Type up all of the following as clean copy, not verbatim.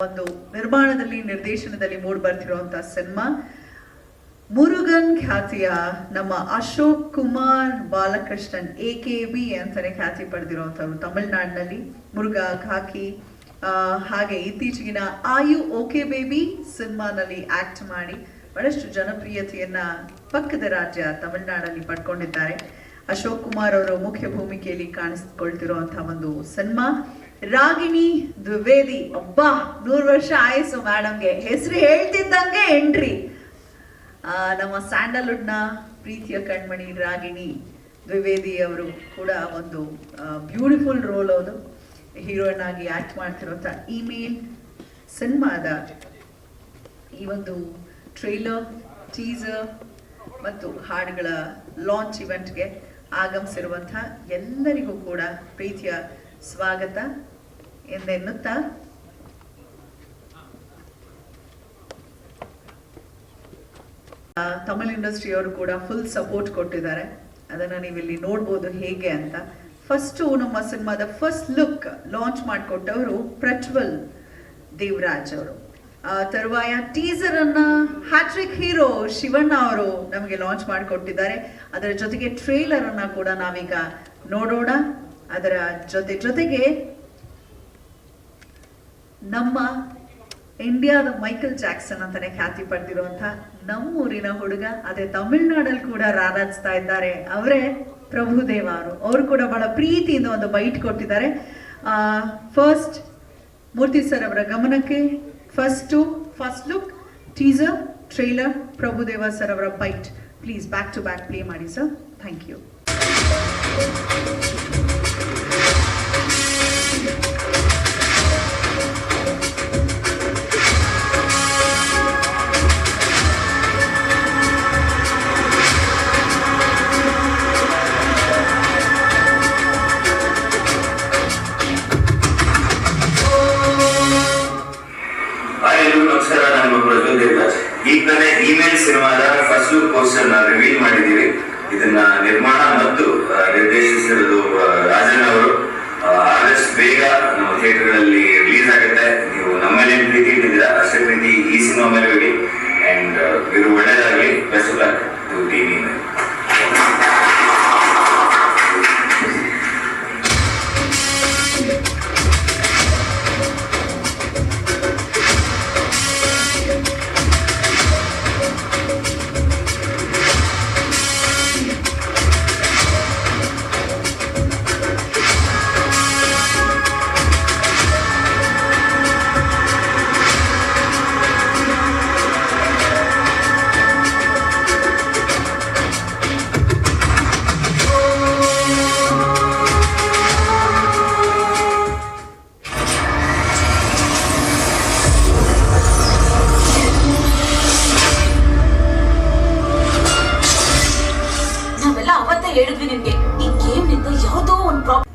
ಒಂದು ನಿರ್ಮಾಣದಲ್ಲಿ ನಿರ್ದೇಶನದಲ್ಲಿ ಮೂಡಿ ಬರ್ತಿರುವಂತಹ ಸಿನಿಮಾ ಮುರುಗನ್ ಖ್ಯಾತಿಯ ನಮ್ಮ ಅಶೋಕ್ ಕುಮಾರ್ ಬಾಲಕೃಷ್ಣನ್ AKB ಅಂತಾನೆ ಖ್ಯಾತಿ ಪಡೆದಿರುವಂತವರು ತಮಿಳುನಾಡಿನಲ್ಲಿ ಮುರುಗಾ ಖಾಕಿ ಹಾಗೆ ಇತ್ತೀಚೆಗಿನ ಆಯು ಓಕೆ ಬೇಬಿ ಸಿನಿಮಾನಲ್ಲಿ ಆಕ್ಟ್ ಮಾಡಿ ಬಹಳಷ್ಟು ಜನಪ್ರಿಯತೆಯನ್ನ ಪಕ್ಕದ ರಾಜ್ಯ ತಮಿಳುನಾಡಲ್ಲಿ ಪಡ್ಕೊಂಡಿದ್ದಾರೆ. ಅಶೋಕ್ ಕುಮಾರ್ ಅವರು ಮುಖ್ಯ ಭೂಮಿಕೆಯಲ್ಲಿ ಕಾಣಿಸಿಕೊಳ್ತಿರುವಂತಹ ಒಂದು ಸಿನಿಮಾ ರಾಗಿಣಿ ದ್ವಿವೇದಿ. ಅಬ್ಬಾ 100 ವರ್ಷ ಆಯಸ್ಸು ಮೇಡಮ್ಗೆ, ಹೆಸರು ಹೇಳ್ತಿದ್ದಂಗೆ ಎಂಟ್ರಿ. ನಮ್ಮ ಸ್ಯಾಂಡಲ್ವುಡ್ ನ ಪ್ರೀತಿಯ ಕಣ್ಮಣಿ ರಾಗಿಣಿ ದ್ವಿವೇದಿ ಅವರು ಕೂಡ ಒಂದು ಬ್ಯೂಟಿಫುಲ್ ರೋಲ್ ಅವರು ಹೀರೋಯಿನ್ ಆಗಿ ಆಕ್ಟ್ ಮಾಡ್ತಿರುವಂತ ಇಮೇಲ್ ಸಿನಿಮಾದ ಈ ಒಂದು ಟ್ರೈಲರ್, ಟೀಸರ್ ಮತ್ತು ಹಾಡುಗಳ ಲಾಂಚ್ ಇವೆಂಟ್ಗೆ ಆಗಮಿಸಿರುವಂತಹ ಎಲ್ಲರಿಗೂ ಕೂಡ ಪ್ರೀತಿಯ ಸ್ವಾಗತ ಎಂದೆನ್ನುತ್ತಾ ತಮಿಳ್ ಇಂಡಸ್ಟ್ರಿ ಅವರು ಕೂಡ ಫುಲ್ ಸಪೋರ್ಟ್ ಕೊಟ್ಟಿದ್ದಾರೆ. ಅದನ್ನ ನೀವಿಲ್ಲಿ ನೋಡ್ಬೋದು ಹೇಗೆ ಅಂತ. ಫಸ್ಟ್ ನಮ್ಮ ಸಿನಿಮಾದ ಫಸ್ಟ್ ಲುಕ್ ಲಾಂಚ್ ಮಾಡಿಕೊಟ್ಟವರು ಪ್ರಜ್ವಲ್ ದೇವರಾಜ್ ಅವರು. ತರುವಾಯ ಟೀಸರ್ ಅನ್ನ ಹ್ಯಾಟ್ರಿಕ್ ಹೀರೋ ಶಿವಣ್ಣ ಅವರು ನಮಗೆ ಲಾಂಚ್ ಮಾಡಿಕೊಟ್ಟಿದ್ದಾರೆ. ಅದರ ಜೊತೆಗೆ ಟ್ರೇಲರ್ ಅನ್ನ ಕೂಡ ನಾವೀಗ ನೋಡೋಣ. ಅದರ ಜೊತೆಗೆ ನಮ್ಮ ಇಂಡಿಯಾದ ಮೈಕಲ್ ಜಾಕ್ಸನ್ ಅಂತಾನೆ ಖ್ಯಾತಿ ಪಡೆದಿರುವಂತಹ ನಮ್ಮೂರಿನ ಹುಡುಗ, ಅದೇ ತಮಿಳ್ನಾಡಲ್ಲಿ ಕೂಡ ರಾರಾಜಿಸ್ತಾ ಇದ್ದಾರೆ, ಅವರೇ ಪ್ರಭುದೇವ ಅವರು ಕೂಡ ಬಹಳ ಪ್ರೀತಿಯಿಂದ ಒಂದು ಬೈಟ್ ಕೊಟ್ಟಿದ್ದಾರೆ. ಫಸ್ಟ್ ಮೂರ್ತಿ ಸರ್ ಅವರ ಗಮನಕ್ಕೆ first look, teaser, trailer, Prabhudeva sir ಅವರ bite please back to back play ಮಾಡಿ ಸರ್. Thank you. ಈಗ ತಾನೇ ಇಮೇಲ್ ಸಿನಿಮಾದ ಫಸ್ಟ್ ಲುಕ್ ಪೋಸ್ಟರ್ ನ ರಿವೀಲ್ ಮಾಡಿದೀವಿ. ಇದನ್ನ ನಿರ್ಮಾಣ ಮತ್ತು ನಿರ್ದೇಶಿಸಿರೋದು ರಾಜನ್ ಅವರು. ಆದಷ್ಟು ಬೇಗ ನಮ್ಮ ಥಿಯೇಟರ್ಗಳಲ್ಲಿ ರಿಲೀಸ್ ಆಗುತ್ತೆ. ನೀವು ನಮ್ಮ ಮೇಲೆ ಪ್ರೀತಿ ಇಟ್ಟಿದ್ದೀರಾ, ಅಷ್ಟೇ ಪ್ರೀತಿ ಈ ಸಿನಿಮಾ ಮೇಲೆ ಇಡಿ. ಅಂಡ್ ಇದು ಒಳ್ಳೇದಾಗಲಿ. Best of luck to team email.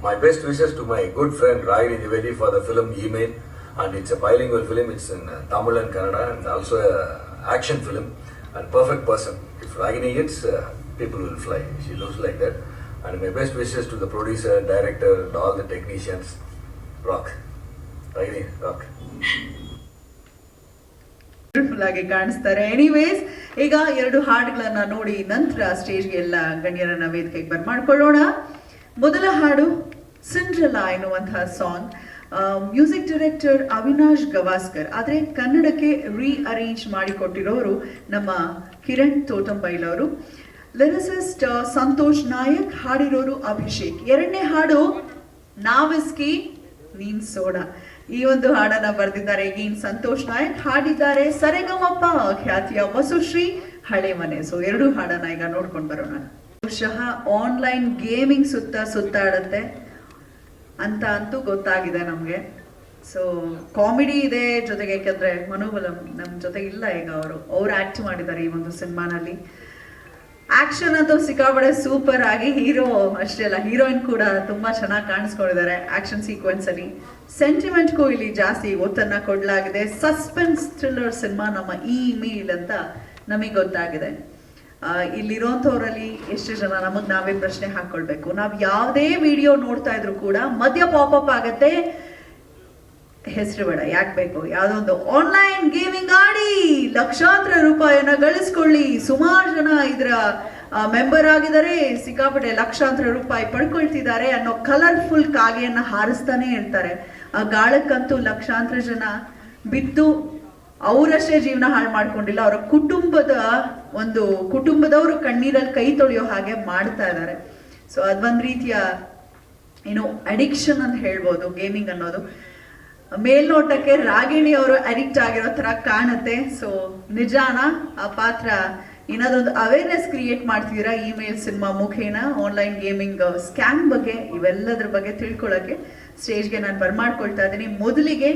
My best wishes to my good friend Ragini Dwivedi for the film Email, and it's a bilingual film. It's in Tamil and Kannada, and also a action film. And perfect person. If Ragini hits, people will fly. She looks like that. And my best wishes to the producer, director, and all the technicians. Rock, Ragini, rock. Beautiful ಆಗಿ ಕಾಣಿಸ್ತಾರೆ. Anyways, ಈಗ 2 ಹಾಡುಗಳನ್ನ ನೋಡಿ ನಂತರ ಸ್ಟೇಜ್ಗೆ ಎಲ್ಲ ಗಣ್ಯರನ್ನ ವೇದಿಕೆಗೆ ಬರ್ಮಾಡ್ಕೊಳ್ಳೋಣ. ಮೊದಲ ಹಾಡು Cinderella ಎನ್ನುವಂತಹ song. Music director Avinash Gavaskar, ಆದರೆ ಕನ್ನಡಕ್ಕೆ ರೀಅರೇಂಜ್ ಮಾಡಿಕೊಟ್ಟಿರೋರು ನಮ್ಮ ಕಿರಣ್ ತೋಟಂಬೈಲ್ ಅವರು. ಲಿರಿಸಿಸ್ಟ್ ಸಂತೋಷ್ ನಾಯಕ್, ಹಾಡಿರೋರು ಅಭಿಷೇಕ್. 2ನೇ ಹಾಡು ನಾವಿಸ್ಕಿ ನೀನ್ ಸೋಡಾ. ಈ ಒಂದು ಹಾಡನ್ನ ಬರೆದಿದ್ದಾರೆ ಈಗಿನ ಸಂತೋಷ್ ನಾಯಕ್, ಹಾಡಿದ್ದಾರೆ ಸರೆಗಮಪ್ಪ ಖ್ಯಾತಿಯ ವಸುಶ್ರೀ ಹಳೆ ಮನೆ. ಸೊ 2 ಹಾಡನ್ನ ಈಗ ನೋಡ್ಕೊಂಡು ಬರೋಣ. ಬಹುಶಃ ಆನ್ಲೈನ್ ಗೇಮಿಂಗ್ ಸುತ್ತಾಡುತ್ತೆ ಅಂತ ಅಂತೂ ಗೊತ್ತಾಗಿದೆ ನಮ್ಗೆ. ಸೊ ಕಾಮಿಡಿ ಇದೆ ಜೊತೆಗೆ, ಯಾಕಂದ್ರೆ ಮನೋಬಲಂ ನಮ್ ಜೊತೆಗೆ ಇಲ್ಲ ಈಗ. ಅವ್ರು ಆಕ್ಟ್ ಮಾಡಿದ್ದಾರೆ ಈ ಒಂದು ಸಿನಿಮಾನಲ್ಲಿ. ಆಕ್ಷನ್ ಅಂತೂ ಸಿಕ್ಕಾಪಡೆ ಸೂಪರ್ ಆಗಿ. ಹೀರೋ ಅಷ್ಟೇ ಅಲ್ಲ, ಹೀರೋಯಿನ್ ಕೂಡ ತುಂಬಾ ಚೆನ್ನಾಗಿ ಕಾಣಿಸ್ಕೊಂಡಿದ್ದಾರೆ ಆಕ್ಷನ್ ಸೀಕ್ವೆನ್ಸ್ ಅಲ್ಲಿ. ಸೆಂಟಿಮೆಂಟ್ಗೂ ಇಲ್ಲಿ ಜಾಸ್ತಿ ಒತ್ತನ್ನ ಕೊಡಲಾಗಿದೆ. ಸಸ್ಪೆನ್ಸ್ ಥ್ರಿಲ್ಲರ್ ಸಿನಿಮಾ ನಮ್ಮ ಇಮೇಲ್ ಅಂತ ನಮಗೆ ಗೊತ್ತಾಗಿದೆ. ಇಲ್ಲಿರೋಂಥವ್ರಲ್ಲಿ ಎಷ್ಟು ಜನ ನಮಗ್ ನಾವೇ ಪ್ರಶ್ನೆ ಹಾಕೊಳ್ಬೇಕು. ನಾವ್ ಯಾವುದೇ ವಿಡಿಯೋ ನೋಡ್ತಾ ಇದ್ರು ಕೂಡ ಮಧ್ಯ ಪಾಪಪ್ ಆಗತ್ತೆ, ಹೆಸರು ಬೇಡ, ಯಾಕೆ ಬೇಕು, ಯಾವುದೋ ಒಂದು ಆನ್ಲೈನ್ ಗೇಮಿಂಗ್ ಆಡಿ ಲಕ್ಷಾಂತರ ರೂಪಾಯಿಯನ್ನ ಗಳಿಸ್ಕೊಳ್ಳಿ. ಸುಮಾರು ಜನ ಇದರ ಮೆಂಬರ್ ಆಗಿದ್ದಾರೆ, ಸಿಕ್ಕಾಪಟ್ಟೆ ಲಕ್ಷಾಂತರ ರೂಪಾಯಿ ಪಡ್ಕೊಳ್ತಿದ್ದಾರೆ ಅನ್ನೋ ಕಲರ್ಫುಲ್ ಕಾಗೆಯನ್ನ ಹಾರಿಸ್ತಾನೆ ಇರ್ತಾರೆ. ಆ ಗಾಳಕ್ಕಂತೂ ಲಕ್ಷಾಂತರ ಜನ ಬಿದ್ದು ಅವರಷ್ಟೇ ಜೀವನ ಹಾಳು ಮಾಡ್ಕೊಂಡಿಲ್ಲ, ಅವರ ಕುಟುಂಬದವರು ಕಣ್ಣೀರಲ್ಲಿ ಕೈ ತೊಳೆಯೋ ಹಾಗೆ ಮಾಡ್ತಾ ಇದ್ದಾರೆ. ಸೊ ಅದೊಂದು ರೀತಿಯ ಅಡಿಕ್ಷನ್ ಅಂತ ಹೇಳ್ಬೋದು ಗೇಮಿಂಗ್ ಅನ್ನೋದು. ಮೇಲ್ನೋಟಕ್ಕೆ ರಾಗಿಣಿ ಅವರು ಅಡಿಕ್ಟ್ ಆಗಿರೋ ತರ ಕಾಣುತ್ತೆ. ಸೊ ನಿಜಾನ ಆ ಪಾತ್ರ ಏನಾದ್ರೊಂದು ಅವೇರ್ನೆಸ್ ಕ್ರಿಯೇಟ್ ಮಾಡ್ತಿದ್ದೀರಾ ಇಮೇಲ್ ಸಿನಿಮಾ ಮುಖೇನ ಆನ್ಲೈನ್ ಗೇಮಿಂಗ್ ಸ್ಕ್ಯಾಮ್ ಬಗ್ಗೆ, ಇವೆಲ್ಲದ್ರ ಬಗ್ಗೆ ತಿಳ್ಕೊಳ್ಳೋಕೆ ಸ್ಟೇಜ್ಗೆ ನಾನು ಬರ್ಮಾಡ್ಕೊಳ್ತಾ ಇದ್ದೀನಿ. ಮೊದಲಿಗೆ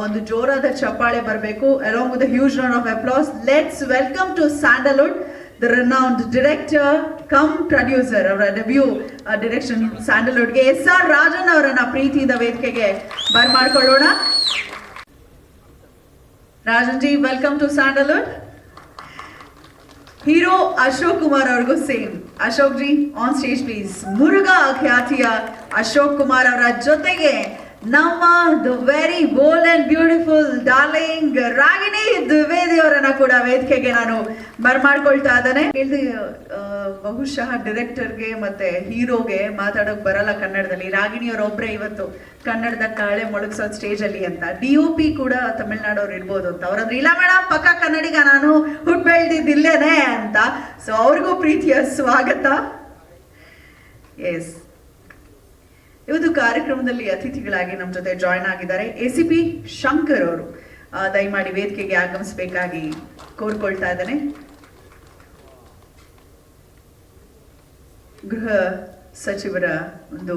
ಒಂದು ಜೋರಾದ ಚಪ್ಪಾಳೆ ಬರಬೇಕು. Along with huge round of applause, let's welcome to sandalwood the renowned director cum producer, ಅವರ ಡೆಬ್ಯೂ ಡೈರೆಕ್ಷನ್ ಸ್ಯಾಂಡಲ್ವುಡ್ಗೆ SR ರಾಜನ್ ಅವರನ್ನ ಪ್ರೀತಿಯಿಂದ ವೇದಿಕೆಗೆ ಬರ್ಮಾಡ್ಕೊಳ್ಳೋಣ. Rajan ji, welcome to sandalwood. Hero Ashok Kumar ಅವ್ರಿಗೂ same. Ashok ji on stage please. Murugha ಖ್ಯಾತಿಯ ಅಶೋಕ್ ಕುಮಾರ್ ಅವರ ಜೊತೆಗೆ ನಮ್ಮ the very bold and beautiful darling Ragini Dwivedi ಅವರನ್ನ ಕೂಡ ವೇದಿಕೆಗೆ ನಾನು ಬರ್ಮಾಡ್ಕೊಳ್ತಾ ಇದ್ದೇನೆ. ಬಹುಶಃ ಡೈರೆಕ್ಟರ್ಗೆ ಮತ್ತೆ ಹೀರೋಗೆ ಮಾತಾಡೋಕ್ ಬರಲ್ಲ ಕನ್ನಡದಲ್ಲಿ. ರಾಗಿಣಿ ಅವರೊಬ್ರೆ ಇವತ್ತು ಕನ್ನಡದ ಕಾಳೆ ಮೊಳಗ್ಸೋದ್ ಸ್ಟೇಜ್ ಅಲ್ಲಿ ಅಂತ. DOP ಕೂಡ ತಮಿಳ್ನಾಡವ್ರು ಇರ್ಬೋದು ಅಂತ. ಅವ್ರಂದ್ರೆ ಇಲ್ಲ ಮೇಡಮ್, ಪಕ್ಕ ಕನ್ನಡಿಗ, ನಾನು ಹುಟ್ಟು ಬೆಳೆದಿದ್ದೇನೆ ಅಂತ. ಸೊ ಅವ್ರಿಗೂ ಪ್ರೀತಿಯ ಸ್ವಾಗತ. ಎಸ್, ಇವತ್ತು ಕಾರ್ಯಕ್ರಮದಲ್ಲಿ ಅತಿಥಿಗಳಾಗಿ ನಮ್ಮ ಜೊತೆ ಜಾಯ್ನ್ ಆಗಿದ್ದಾರೆ ACP ಶಂಕರ್ ಅವರು. ದಯಮಾಡಿ ವೇದಿಕೆಗೆ ಆಗಮಿಸಬೇಕಾಗಿ ಕೋರ್ಕೊಳ್ತಾ ಇದ್ದೇನೆ. ಗೃಹ ಸಚಿವರ ಒಂದು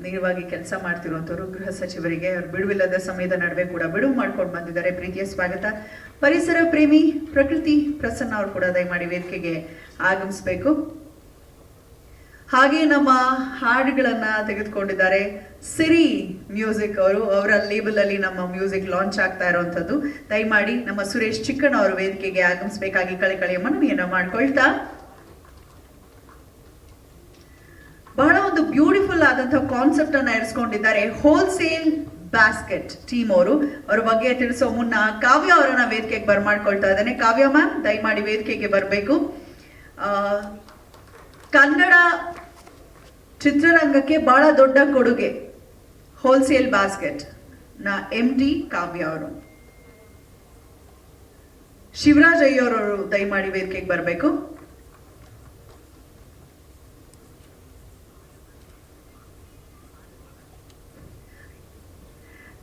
ನೇರವಾಗಿ ಕೆಲಸ ಮಾಡ್ತಿರುವಂತವರು, ಗೃಹ ಸಚಿವರಿಗೆ ಅವ್ರು ಬಿಡುವಿಲ್ಲದ ಸಮಯದ ನಡುವೆ ಕೂಡ ಬಿಡುವು ಮಾಡ್ಕೊಂಡು ಬಂದಿದ್ದಾರೆ. ಪ್ರೀತಿಯ ಸ್ವಾಗತ. ಪರಿಸರ ಪ್ರೇಮಿ ಪ್ರಕೃತಿ ಪ್ರಸನ್ನ ಅವರು ಕೂಡ ದಯಮಾಡಿ ವೇದಿಕೆಗೆ ಆಗಮಿಸಬೇಕು. ಹಾಗೆ ನಮ್ಮ ಹಾಡುಗಳನ್ನ ತೆಗೆದುಕೊಂಡಿದ್ದಾರೆ ಸಿರಿ ಮ್ಯೂಸಿಕ್ ಅವರು. ಅವರ ಲೇಬಲ್ ಅಲ್ಲಿ ನಮ್ಮ ಮ್ಯೂಸಿಕ್ ಲಾಂಚ್ ಆಗ್ತಾ ಇರುವಂತದ್ದು. ದಯಮಾಡಿ ನಮ್ಮ ಸುರೇಶ್ ಚಿಕ್ಕಣ್ಣ ಅವರು ವೇದಿಕೆಗೆ ಆಗಮಿಸಬೇಕಾಗಿ ಕಳೆಕಳೆಯ ಮನವಿಯನ್ನ ಮಾಡ್ಕೊಳ್ತಾ, ಬಹಳ ಒಂದು ಬ್ಯೂಟಿಫುಲ್ ಆದಂತಹ ಕಾನ್ಸೆಪ್ಟ್ ಅನ್ನ ಇರಿಸ್ಕೊಂಡಿದ್ದಾರೆ ಹೋಲ್ಸೇಲ್ ಬ್ಯಾಸ್ಕೆಟ್ ಟೀಮ್ ಅವರು. ಅವ್ರ ಬಗ್ಗೆ ತಿಳಿಸೋ ಮುನ್ನ ಕಾವ್ಯ ಅವರನ್ನ ವೇದಿಕೆಗೆ ಬರ್ಮಾಡ್ಕೊಳ್ತಾ ಇದ್ದೇನೆ. ಕಾವ್ಯ ಮ್ಯಾಮ್, ದಯಮಾಡಿ ವೇದಿಕೆಗೆ ಬರಬೇಕು. ಕನ್ನಡ ಚಿತ್ರರಂಗಕ್ಕೆ ಬಹಳ ದೊಡ್ಡ ಕೊಡುಗೆ ಹೋಲ್ಸೇಲ್ ಬ್ಯಾಸ್ಕೆಟ್ ನ MD ಕಾವ್ಯ ಅವರು. ಶಿವರಾಜ್ ಅಯ್ಯೋರವರು ದಯಮಾಡಿ ವೇದಿಕೆಗೆ ಬರಬೇಕು.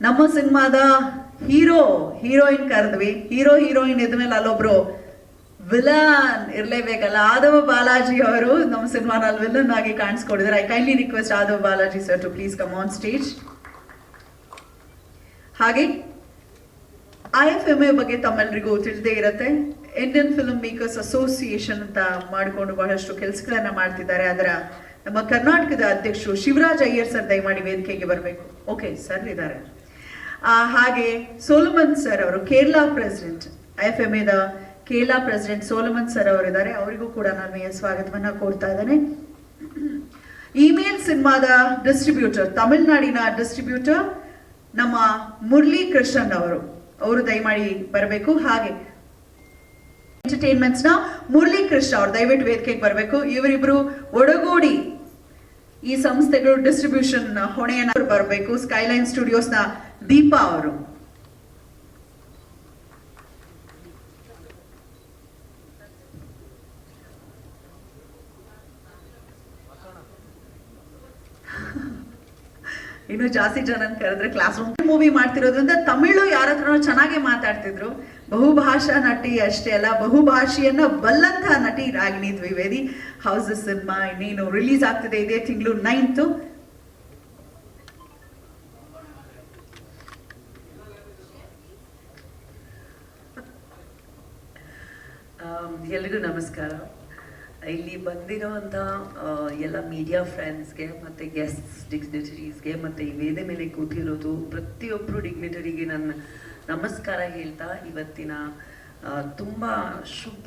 ನಮ್ಮ ಸಿನಿಮಾದ ಹೀರೋಯಿನ್ ಕರೆದ್ವಿ. ಹೀರೋಯಿನ್ ಇದ್ಮೇಲೆ ಅಲ್ಲೊಬ್ರು ವಿಲನ್ ಇರ್ಲೇಬೇಕಲ್ಲ. ಆದವ ಬಾಲಾಜಿ ಅವರು ನಮ್ಮ ಸಿನಿಮಾನಲ್ಲಿ ವಿಲನ್ ಆಗಿ ಕಾಣಿಸ್ಕೊಂಡಿದ್ದಾರೆ. I kindly request Aadava Balaji sir to please come on stage. ಹಾಗೆ IFMA ಬಗ್ಗೆ ತಮ್ಮೆಲ್ಲರಿಗೂ ತಿಳಿದೇ ಇರುತ್ತೆ. ಇಂಡಿಯನ್ ಫಿಲ್ಮ್ ಮೇಕರ್ಸ್ ಅಸೋಸಿಯೇಷನ್ ಅಂತ ಮಾಡಿಕೊಂಡು ಬಹಳಷ್ಟು ಕೆಲಸಗಳನ್ನ ಮಾಡ್ತಿದ್ದಾರೆ. ಅದರ ನಮ್ಮ ಕರ್ನಾಟಕದ ಅಧ್ಯಕ್ಷರು ಶಿವರಾಜ್ ಅಯ್ಯರ್ ಸರ್ ದಯಮಾಡಿ ವೇದಿಕೆಗೆ ಬರಬೇಕು. ಓಕೆ ಸರ್ ಇದ್ದಾರೆ. ಹಾಗೆ ಸೋಲಮನ್ ಸರ್ ಅವರು, ಕೇರಳ ಪ್ರೆಸಿಡೆಂಟ್, IFMAದ ಕೇರಳ ಪ್ರೆಸಿಡೆಂಟ್ ಸೋಲಮನ್ ಸರ್ ಅವರಿದ್ದಾರೆ. ಅವರಿಗೂ ಕೂಡ ನಾನು ಸ್ವಾಗತವನ್ನ ಕೋರ್ತಾ ಇದ್ದೇನೆ. ಇಮೇಲ್ ಸಿನಿಮಾದ ಡಿಸ್ಟ್ರಿಬ್ಯೂಟರ್, ತಮಿಳುನಾಡಿನ ಡಿಸ್ಟ್ರಿಬ್ಯೂಟರ್ ನಮ್ಮ ಮುರಳಿ ಕೃಷ್ಣನ್ ಅವರು ದಯಮಾಡಿ ಬರಬೇಕು. ಹಾಗೆ ಎಂಟರ್ಟೈನ್ಮೆಂಟ್ಸ್ ನ ಮುರಳಿ ಕೃಷ್ಣ ಅವರು ದಯವಿಟ್ಟು ವೇದಿಕೆಗೆ ಬರಬೇಕು. ಇವರಿಬ್ರು ಒಡಗೂಡಿ ಈ ಸಂಸ್ಥೆಗಳು ಡಿಸ್ಟ್ರಿಬ್ಯೂಷನ್ ಹೊಣೆಯನ್ನು ಬರಬೇಕು. ಸ್ಕೈಲೈನ್ ಸ್ಟುಡಿಯೋಸ್ ನ ದೀಪಾ ಅವರು. ಇನ್ನು ಜಾಸ್ತಿ ಜನ ಕರೆದ್ರೆ ಕ್ಲಾಸ್ ರೂಮ್ ಮೂವಿ ಮಾಡ್ತಿರೋದ್ರಿಂದ ತಮಿಳು ಯಾರ ಹತ್ರನೋ ಚೆನ್ನಾಗಿ ಮಾತಾಡ್ತಿದ್ರು. ಬಹುಭಾಷಾ ನಟಿ ಅಷ್ಟೇ ಅಲ್ಲ, ಬಹುಭಾಷೆಯನ್ನ ಬಲ್ಲಂತಹ ನಟಿ ರಾಗಿಣಿ ದ್ವಿವೇದಿ. ಹೌಸ್ ಸಿನಿಮಾ ಇನ್ನೇನು ರಿಲೀಸ್ ಆಗ್ತಿದೆ ಇದೇ ತಿಂಗಳು 9th. ಎಲ್ರಿಗೂ ನಮಸ್ಕಾರ. ಇಲ್ಲಿ ಬಂದಿರೋಂಥ ಎಲ್ಲ ಮೀಡಿಯಾ ಫ್ರೆಂಡ್ಸ್ಗೆ ಮತ್ತು ಗೆಸ್ಟ್ಸ್, ಡಿಗ್ನಿಟರೀಸ್ಗೆ ಮತ್ತು ಈ ವೇದಿಕೆ ಮೇಲೆ ಕೂತಿರೋದು ಪ್ರತಿಯೊಬ್ಬರು ಡಿಗ್ನಿಟರಿಗೆ ನನ್ನ ನಮಸ್ಕಾರ ಹೇಳ್ತಾ ಇವತ್ತಿನ ತುಂಬ ಶುಭ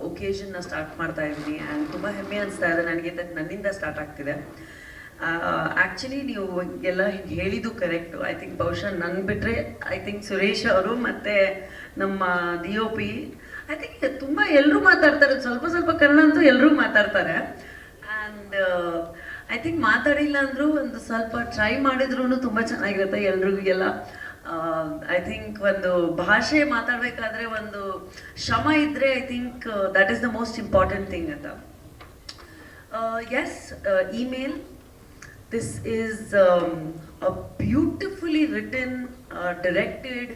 ಒಕೇಶನ್ನ ಸ್ಟಾರ್ಟ್ ಮಾಡ್ತಾ ಇದ್ದೀನಿ. ಆ್ಯಂಡ್ ತುಂಬ ಹೆಮ್ಮೆ ಅನಿಸ್ತಾ ಇದೆ ನನಗೆ, ನನ್ನಿಂದ ಸ್ಟಾರ್ಟ್ ಆಗ್ತಿದೆ. ಆ್ಯಕ್ಚುಲಿ ನೀವು ಎಲ್ಲ ಹೇಳಿದ್ದು ಕರೆಕ್ಟು. ಐ ಥಿಂಕ್ ಬಹುಶಃ ನನ್ನ ಬಿಟ್ಟರೆ ಐ ಥಿಂಕ್ ಸುರೇಶ್ ಅವರು ಮತ್ತು ನಮ್ಮ DOP ಐ ಥಿಂಕ್ ತುಂಬ ಎಲ್ಲರೂ ಮಾತಾಡ್ತಾರೆ, ಸ್ವಲ್ಪ ಸ್ವಲ್ಪ ಕನ್ನಡ ಅಂತೂ ಎಲ್ಲರೂ ಮಾತಾಡ್ತಾರೆ. ಆ್ಯಂಡ್ ಐ ಥಿಂಕ್ ಮಾತಾಡಿಲ್ಲ ಅಂದರೂ ಒಂದು ಸ್ವಲ್ಪ ಟ್ರೈ ಮಾಡಿದ್ರೂ ತುಂಬ ಚೆನ್ನಾಗಿರುತ್ತೆ ಎಲ್ರಿಗೂ ಎಲ್ಲ. ಐ ಥಿಂಕ್ ಒಂದು ಭಾಷೆ ಮಾತಾಡಬೇಕಾದ್ರೆ ಒಂದು ಶ್ರಮ ಇದ್ದರೆ I think that is the most important thing ಅಂತ. Yes, email. This is a beautifully written, directed,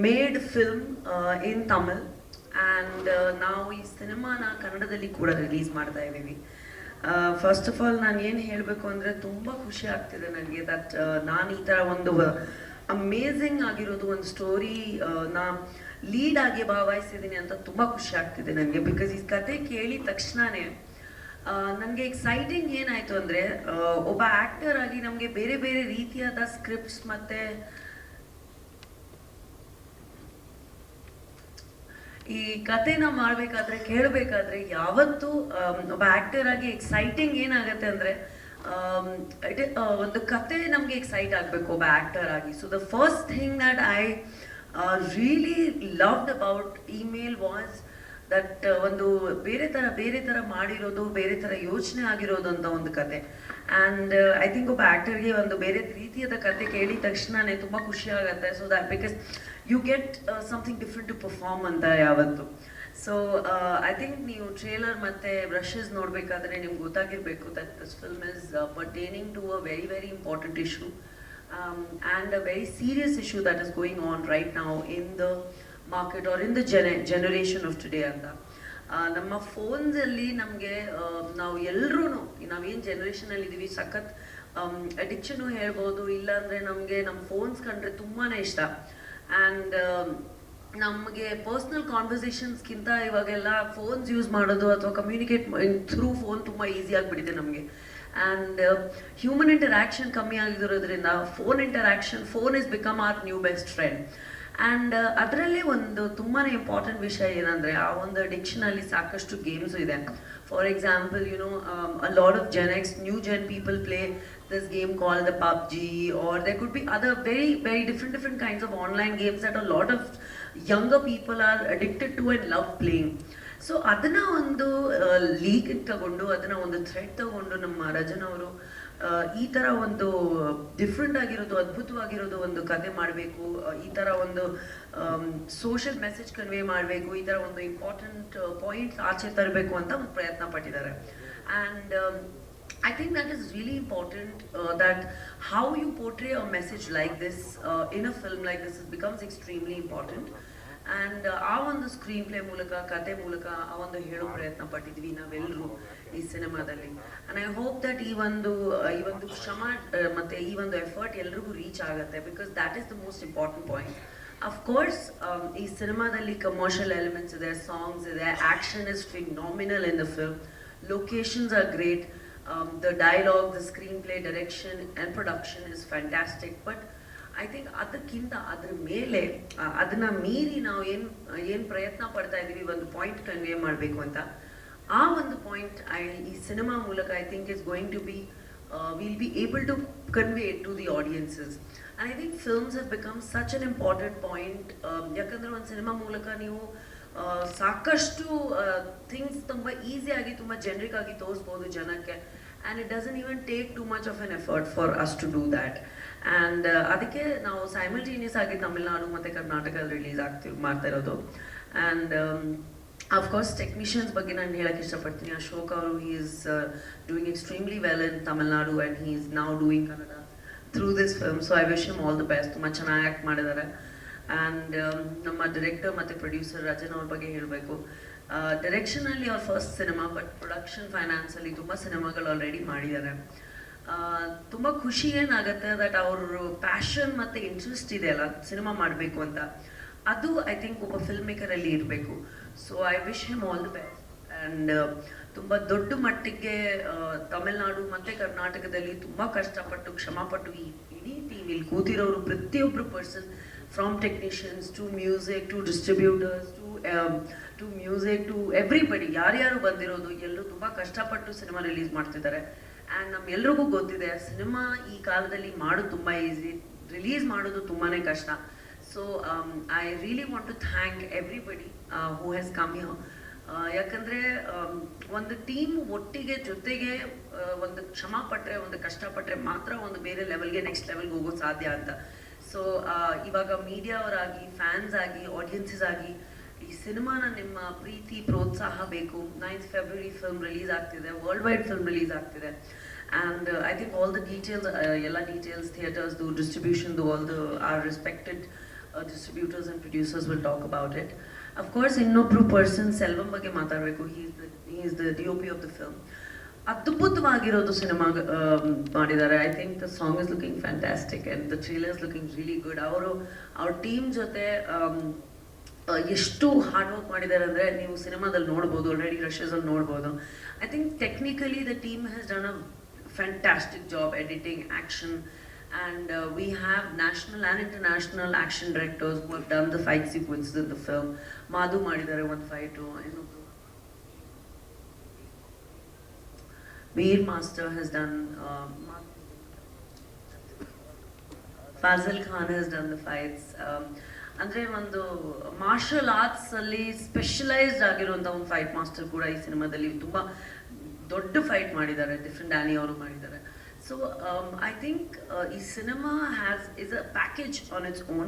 made film in Tamil, and ನಾವು ಈ ಸಿನಿಮಾನ ಕನ್ನಡದಲ್ಲಿ ಕೂಡ ರಿಲೀಸ್ ಮಾಡ್ತಾ ಇದ್ದೀವಿ. ಫಸ್ಟ್ ಆಫ್ ಆಲ್ ನಾನು ಏನು ಹೇಳಬೇಕು ಅಂದರೆ ತುಂಬ ಖುಷಿ ಆಗ್ತಿದೆ ನನಗೆ ದಟ್ ನಾನು ಈ ಥರ ಒಂದು ಅಮೇಝಿಂಗ್ ಆಗಿರೋದು ಒಂದು ಸ್ಟೋರಿ ನಾ ಲೀಡ್ ಆಗಿ ಭಾಗವಹಿಸಿದ್ದೀನಿ ಅಂತ ತುಂಬ ಖುಷಿ ಆಗ್ತಿದೆ ನನಗೆ. ಬಿಕಾಸ್ ಈ ಕತೆ ಕೇಳಿದ ತಕ್ಷಣವೇ ನನಗೆ ಎಕ್ಸೈಟಿಂಗ್ ಏನಾಯಿತು ಅಂದರೆ, ಒಬ್ಬ ಆ್ಯಕ್ಟರ್ ಆಗಿ ನಮಗೆ ಬೇರೆ ಬೇರೆ ರೀತಿಯಾದ ಸ್ಕ್ರಿಪ್ಟ್ಸ್ ಮತ್ತು ಈ ಕತೆನ ಮಾಡಬೇಕಾದ್ರೆ ಕೇಳಬೇಕಾದ್ರೆ ಯಾವತ್ತೂ ಒಬ್ಬ ಆ್ಯಕ್ಟರ್ ಆಗಿ ಎಕ್ಸೈಟಿಂಗ್ ಏನಾಗುತ್ತೆ ಅಂದರೆ, ಒಂದು ಕತೆ ನಮಗೆ ಎಕ್ಸೈಟ್ ಆಗಬೇಕು ಒಬ್ಬ ಆ್ಯಕ್ಟರ್ ಆಗಿ. So the first thing that I really loved about email was that ಒಂದು ಬೇರೆ ಥರ ಮಾಡಿರೋದು, ಬೇರೆ ಥರ ಯೋಚನೆ ಆಗಿರೋದು ಅಂತ ಒಂದು ಕತೆ. ಆ್ಯಂಡ್ ಐ ಥಿಂಕ್ ಒಬ್ಬ ಆ್ಯಕ್ಟರ್ಗೆ ಒಂದು ಬೇರೆ ರೀತಿಯಾದ ಕತೆ ಕೇಳಿದ ತಕ್ಷಣವೇ ತುಂಬ ಖುಷಿ ಆಗುತ್ತೆ. So that because you get something different to perform ಅಂತ ಯಾವತ್ತು. ಸೊ ಐ ಥಿಂಕ್ ನೀವು ಟ್ರೇಲರ್ ಮತ್ತು ಬ್ರಷಸ್ ನೋಡಬೇಕಾದ್ರೆ ನಿಮ್ಗೆ ಗೊತ್ತಾಗಿರಬೇಕು that this film is pertaining to a very very important issue and a very serious issue that is going on right now in the market or in the generation of today ಅಂತ. ನಮ್ಮ ಫೋನ್ಸಲ್ಲಿ ನಮಗೆ ನಾವು ಎಲ್ಲರೂ ನಾವೇನು ಜನ್ರೇಷನಲ್ಲಿ ಇದ್ದೀವಿ ಸಖತ್ ಅಡಿಕ್ಷನು ಹೇಳ್ಬೋದು, ಇಲ್ಲಾಂದರೆ ನಮಗೆ ನಮ್ಮ ಫೋನ್ಸ್ ಕಂಡ್ರೆ ತುಂಬಾ ಇಷ್ಟ. ಆ್ಯಂಡ್ ನಮಗೆ ಪರ್ಸ್ನಲ್ ಕಾನ್ವರ್ಸೇಷನ್ಸ್ಗಿಂತ ಇವಾಗೆಲ್ಲ ಫೋನ್ಸ್ ಯೂಸ್ ಮಾಡೋದು ಅಥವಾ ಕಮ್ಯುನಿಕೇಟ್ ಥ್ರೂ ಫೋನ್ ತುಂಬ ಈಸಿ ಆಗಿಬಿಟ್ಟಿದೆ ನಮಗೆ. ಆ್ಯಂಡ್ ಹ್ಯೂಮನ್ ಇಂಟರ್ಯಾಕ್ಷನ್ ಕಮ್ಮಿ ಆಗಿರೋದ್ರಿಂದ phone is become our new best friend. And ಅದರಲ್ಲೇ ಒಂದು ತುಂಬಾ ಇಂಪಾರ್ಟೆಂಟ್ ವಿಷಯ ಏನಂದರೆ, ಆ ಒಂದು ಅಡಿಕ್ಷನಲ್ಲಿ ಸಾಕಷ್ಟು ಗೇಮ್ಸು ಇದೆ. For example a lot of Gen X, new gen people play this game called the PUBG, or there could be other very very different kinds of online games that a lot of younger people are addicted to and love playing. So ಅದನ್ನು ಒಂದು league ತಗೊಂಡು, ಅದನ್ನು ಒಂದು thread ತಗೊಂಡು ನಮ್ಮ ರಜನ್ ಅವರು ಈ ಥರ ಒಂದು ಡಿಫ್ರೆಂಟ್ ಆಗಿರೋದು, ಅದ್ಭುತವಾಗಿರೋದು ಒಂದು ಕತೆ ಮಾಡಬೇಕು, ಈ ಥರ ಒಂದು ಸೋಷಿಯಲ್ ಮೆಸೇಜ್ ಕನ್ವೆ ಮಾಡಬೇಕು, ಈ ಥರ ಒಂದು ಇಂಪಾರ್ಟೆಂಟ್ ಪಾಯಿಂಟ್ಸ್ ಆಚೆ ತರಬೇಕು ಅಂತ ಒಂದು ಪ್ರಯತ್ನ ಪಟ್ಟಿದ್ದಾರೆ. And I think that is really important that how you portray a message like this in a film like this becomes extremely important. And ಆ ಒಂದು ಸ್ಕ್ರೀನ್ ಪ್ಲೇ ಮೂಲಕ, ಕತೆ ಮೂಲಕ ಆ ಒಂದು ಹೇಳೋ ಪ್ರಯತ್ನ ಪಟ್ಟಿದ್ವಿ ನಾವೆಲ್ಲರೂ ಈ ಸಿನಿಮಾದಲ್ಲಿ. ಆ್ಯಂಡ್ ಐ ಹೋಪ್ ದಟ್ ಈ ಒಂದು ಶ್ರಮ ಮತ್ತು ಈ ಒಂದು ಎಫರ್ಟ್ ಎಲ್ರಿಗೂ ರೀಚ್ ಆಗುತ್ತೆ, because that is the most important point. Of course ಈ ಸಿನಿಮಾದಲ್ಲಿ ಕಮರ್ಷಿಯಲ್ ಎಲಿಮೆಂಟ್ಸ್ ಇದೆ, ಸಾಂಗ್ಸ್ ಇದೆ, action is phenomenal in the film, locations R great, the dialogue, the screenplay, direction and production is fantastic. But I think ಅದಕ್ಕಿಂತ ಅದ್ರ ಮೇಲೆ ಅದನ್ನ ಮೀರಿ ನಾವು ಏನು ಪ್ರಯತ್ನ ಪಡ್ತಾ ಇದ್ದೀವಿ ಒಂದು ಪಾಯಿಂಟ್ ಕನ್ವೆ ಮಾಡಬೇಕು ಅಂತ, ಆ ಒಂದು ಪಾಯಿಂಟ್ ಈ ಸಿನಿಮಾ ಮೂಲಕ I think is going to be will be able to convey to the audiences. And I think films have become such an important point. ಯಾಕಂದರೆ ಒಂದು ಸಿನಿಮಾ ಮೂಲಕ ನೀವು ಸಾಕಷ್ಟು ಥಿಂಗ್ಸ್ ತುಂಬ ಈಸಿಯಾಗಿ, ತುಂಬ ಜನರಿಕ್ ಆಗಿ ತೋರಿಸ್ಬೋದು ಜನಕ್ಕೆ. And it doesn't even take too much of an effort for us to do that. And ಅದಕ್ಕೆ ನಾವು ಸೈಮಲ್ಟೇನಿಯಸ್ ಆಗಿ ತಮಿಳ್ನಾಡು ಮತ್ತು ಕರ್ನಾಟಕದಲ್ಲಿ ರಿಲೀಸ್ ಮಾಡ್ತಾ ಇರೋದು. ಆ್ಯಂಡ್ ಅಫ್ಕೋರ್ಸ್ ಟೆಕ್ನಿಷಿಯನ್ಸ್ ಬಗ್ಗೆ ನಾನು ಹೇಳಕ್ಕೆ ಇಷ್ಟಪಡ್ತೀನಿ. ಅಶೋಕ್ ಅವರು he is doing extremely well in Tamil Nadu and he is now doing Kannada through this film. So I wish him all the best. ತುಂಬ ಚೆನ್ನಾಗಿ ಆ್ಯಕ್ಟ್ ಮಾಡಿದ್ದಾರೆ. ಆ್ಯಂಡ್ ನಮ್ಮ ಡೈರೆಕ್ಟರ್ ಮತ್ತು ಪ್ರೊಡ್ಯೂಸರ್ ರಜನ್ ಅವ್ರ ಬಗ್ಗೆ ಹೇಳಬೇಕು. ಡೈರೆಕ್ಷನಲ್ಲಿ ಅವ್ರ ಫಸ್ಟ್ ಸಿನಿಮಾ, ಬಟ್ ಪ್ರೊಡಕ್ಷನ್ ಫೈನಾನ್ಸಲ್ಲಿ ತುಂಬ ಸಿನಿಮಾಗಳು ಆಲ್ರೆಡಿ ಮಾಡಿದ್ದಾರೆ. ತುಂಬ ಖುಷಿ ಏನಾಗುತ್ತೆ ದಟ್ ಅವ್ರ ಪ್ಯಾಷನ್ ಮತ್ತು ಇಂಟ್ರೆಸ್ಟ್ ಇದೆಯಲ್ಲ ಸಿನಿಮಾ ಮಾಡಬೇಕು ಅಂತ, ಅದು ಐ ಥಿಂಕ್ ಒಬ್ಬ ಫಿಲ್ಮ್ ಮೇಕರಲ್ಲಿ ಇರಬೇಕು. So I wish him all the best. And ತುಂಬ ದೊಡ್ಡ ಮಟ್ಟಿಗೆ ತಮಿಳ್ನಾಡು ಮತ್ತು ಕರ್ನಾಟಕದಲ್ಲಿ ತುಂಬ ಕಷ್ಟಪಟ್ಟು ಶ್ರಮಪಟ್ಟು ಈ ಇಡೀ ಟೀಮಿಲಿ ಕೂತಿರೋರು ಪ್ರತಿಯೊಬ್ಬರು person, from technicians to music to distributors to music to everybody, ಯಾರ್ಯಾರು ಬಂದಿರೋದು ಎಲ್ಲರೂ ತುಂಬ ಕಷ್ಟಪಟ್ಟು ಸಿನಿಮಾ ರಿಲೀಸ್ ಮಾಡ್ತಿದ್ದಾರೆ. ಆ್ಯಂಡ್ ನಮ್ಮೆಲ್ರಿಗೂ ಗೊತ್ತಿದೆ ಸಿನಿಮಾ ಈ ಕಾಲದಲ್ಲಿ ಮಾಡೋದು ತುಂಬ ಈಸಿ, ರಿಲೀಸ್ ಮಾಡೋದು ತುಂಬಾ ಕಷ್ಟ. So I really want to thank everybody who has come here. ಯಾಕಂದರೆ ಒಂದು ಟೀಮ್ ಒಟ್ಟಿಗೆ ಜೊತೆಗೆ ಒಂದು ಶ್ರಮ ಪಟ್ಟರೆ, ಒಂದು ಕಷ್ಟಪಟ್ಟರೆ ಮಾತ್ರ ಒಂದು ಬೇರೆ ಲೆವೆಲ್ಗೆ, ನೆಕ್ಸ್ಟ್ ಲೆವೆಲ್ಗೆ ಹೋಗೋದು ಸಾಧ್ಯ ಅಂತ. ಸೊ ಇವಾಗ ಮೀಡಿಯಾ ಅವರಾಗಿ, ಫ್ಯಾನ್ಸ್ ಆಗಿ, ಆಡಿಯನ್ಸಸ್ ಆಗಿ ಈ ಸಿನಿಮಾನ ನಿಮ್ಮ ಪ್ರೀತಿ ಪ್ರೋತ್ಸಾಹ ಬೇಕು. 9th February ಫಿಲ್ಮ್ ರಿಲೀಸ್ ಆಗ್ತಿದೆ, ವರ್ಲ್ಡ್ ವೈಡ್ ಫಿಲ್ಮ್ ರಿಲೀಸ್ ಆಗ್ತಿದೆ. And I think all the details, ಎಲ್ಲ ಡೀಟೇಲ್ಸ್, ಥಿಯೇಟರ್ಸ್ದು, ಡಿಸ್ಟ್ರಿಬ್ಯೂಷನ್ದು, all the are respected distributors and producers will talk about it. Of course, ಇನ್ನೊಬ್ರು ಪರ್ಸನ್ ಸೆಲ್ವಂ ಬಗ್ಗೆ ಮಾತಾಡಬೇಕು. he is the DOP of the film. ಅದ್ಭುತವಾಗಿರೋದು cinema ಮಾಡಿದ್ದಾರೆ. I think the song is looking fantastic and the trailer is looking really good. ಅವ್ರ team ಜೊತೆ ಎಷ್ಟು hard work ಮಾಡಿದ್ದಾರೆ ಅಂದರೆ ನೀವು ಸಿನಿಮಾದಲ್ಲಿ ನೋಡ್ಬೋದು, ಆಲ್ರೆಡಿ ರಶಸಲ್ಲಿ ನೋಡ್ಬೋದು. I think technically the team has done a fantastic job, editing, action. And we have national and international action directors who have done the fight sequences in the film. Madhu Madidare one fight, Veer Master has done, Fazil Khan has done the fights. Andre ಒಂದು martial arts ಅಲ್ಲಿ specialised ಆಗಿರುವಂಥ ಒಂದು fight master ಕೂಡ ಈ ಸಿನಿಮಾದಲ್ಲಿ ತುಂಬ ದೊಡ್ಡ fight ಮಾಡಿದ್ದಾರೆ. ಡಿಫ್ರೆಂಟ್ ಡ್ಯಾನಿ ಅವರು ಮಾಡಿದ್ದಾರೆ. So I think ಈ cinema is a package on its own.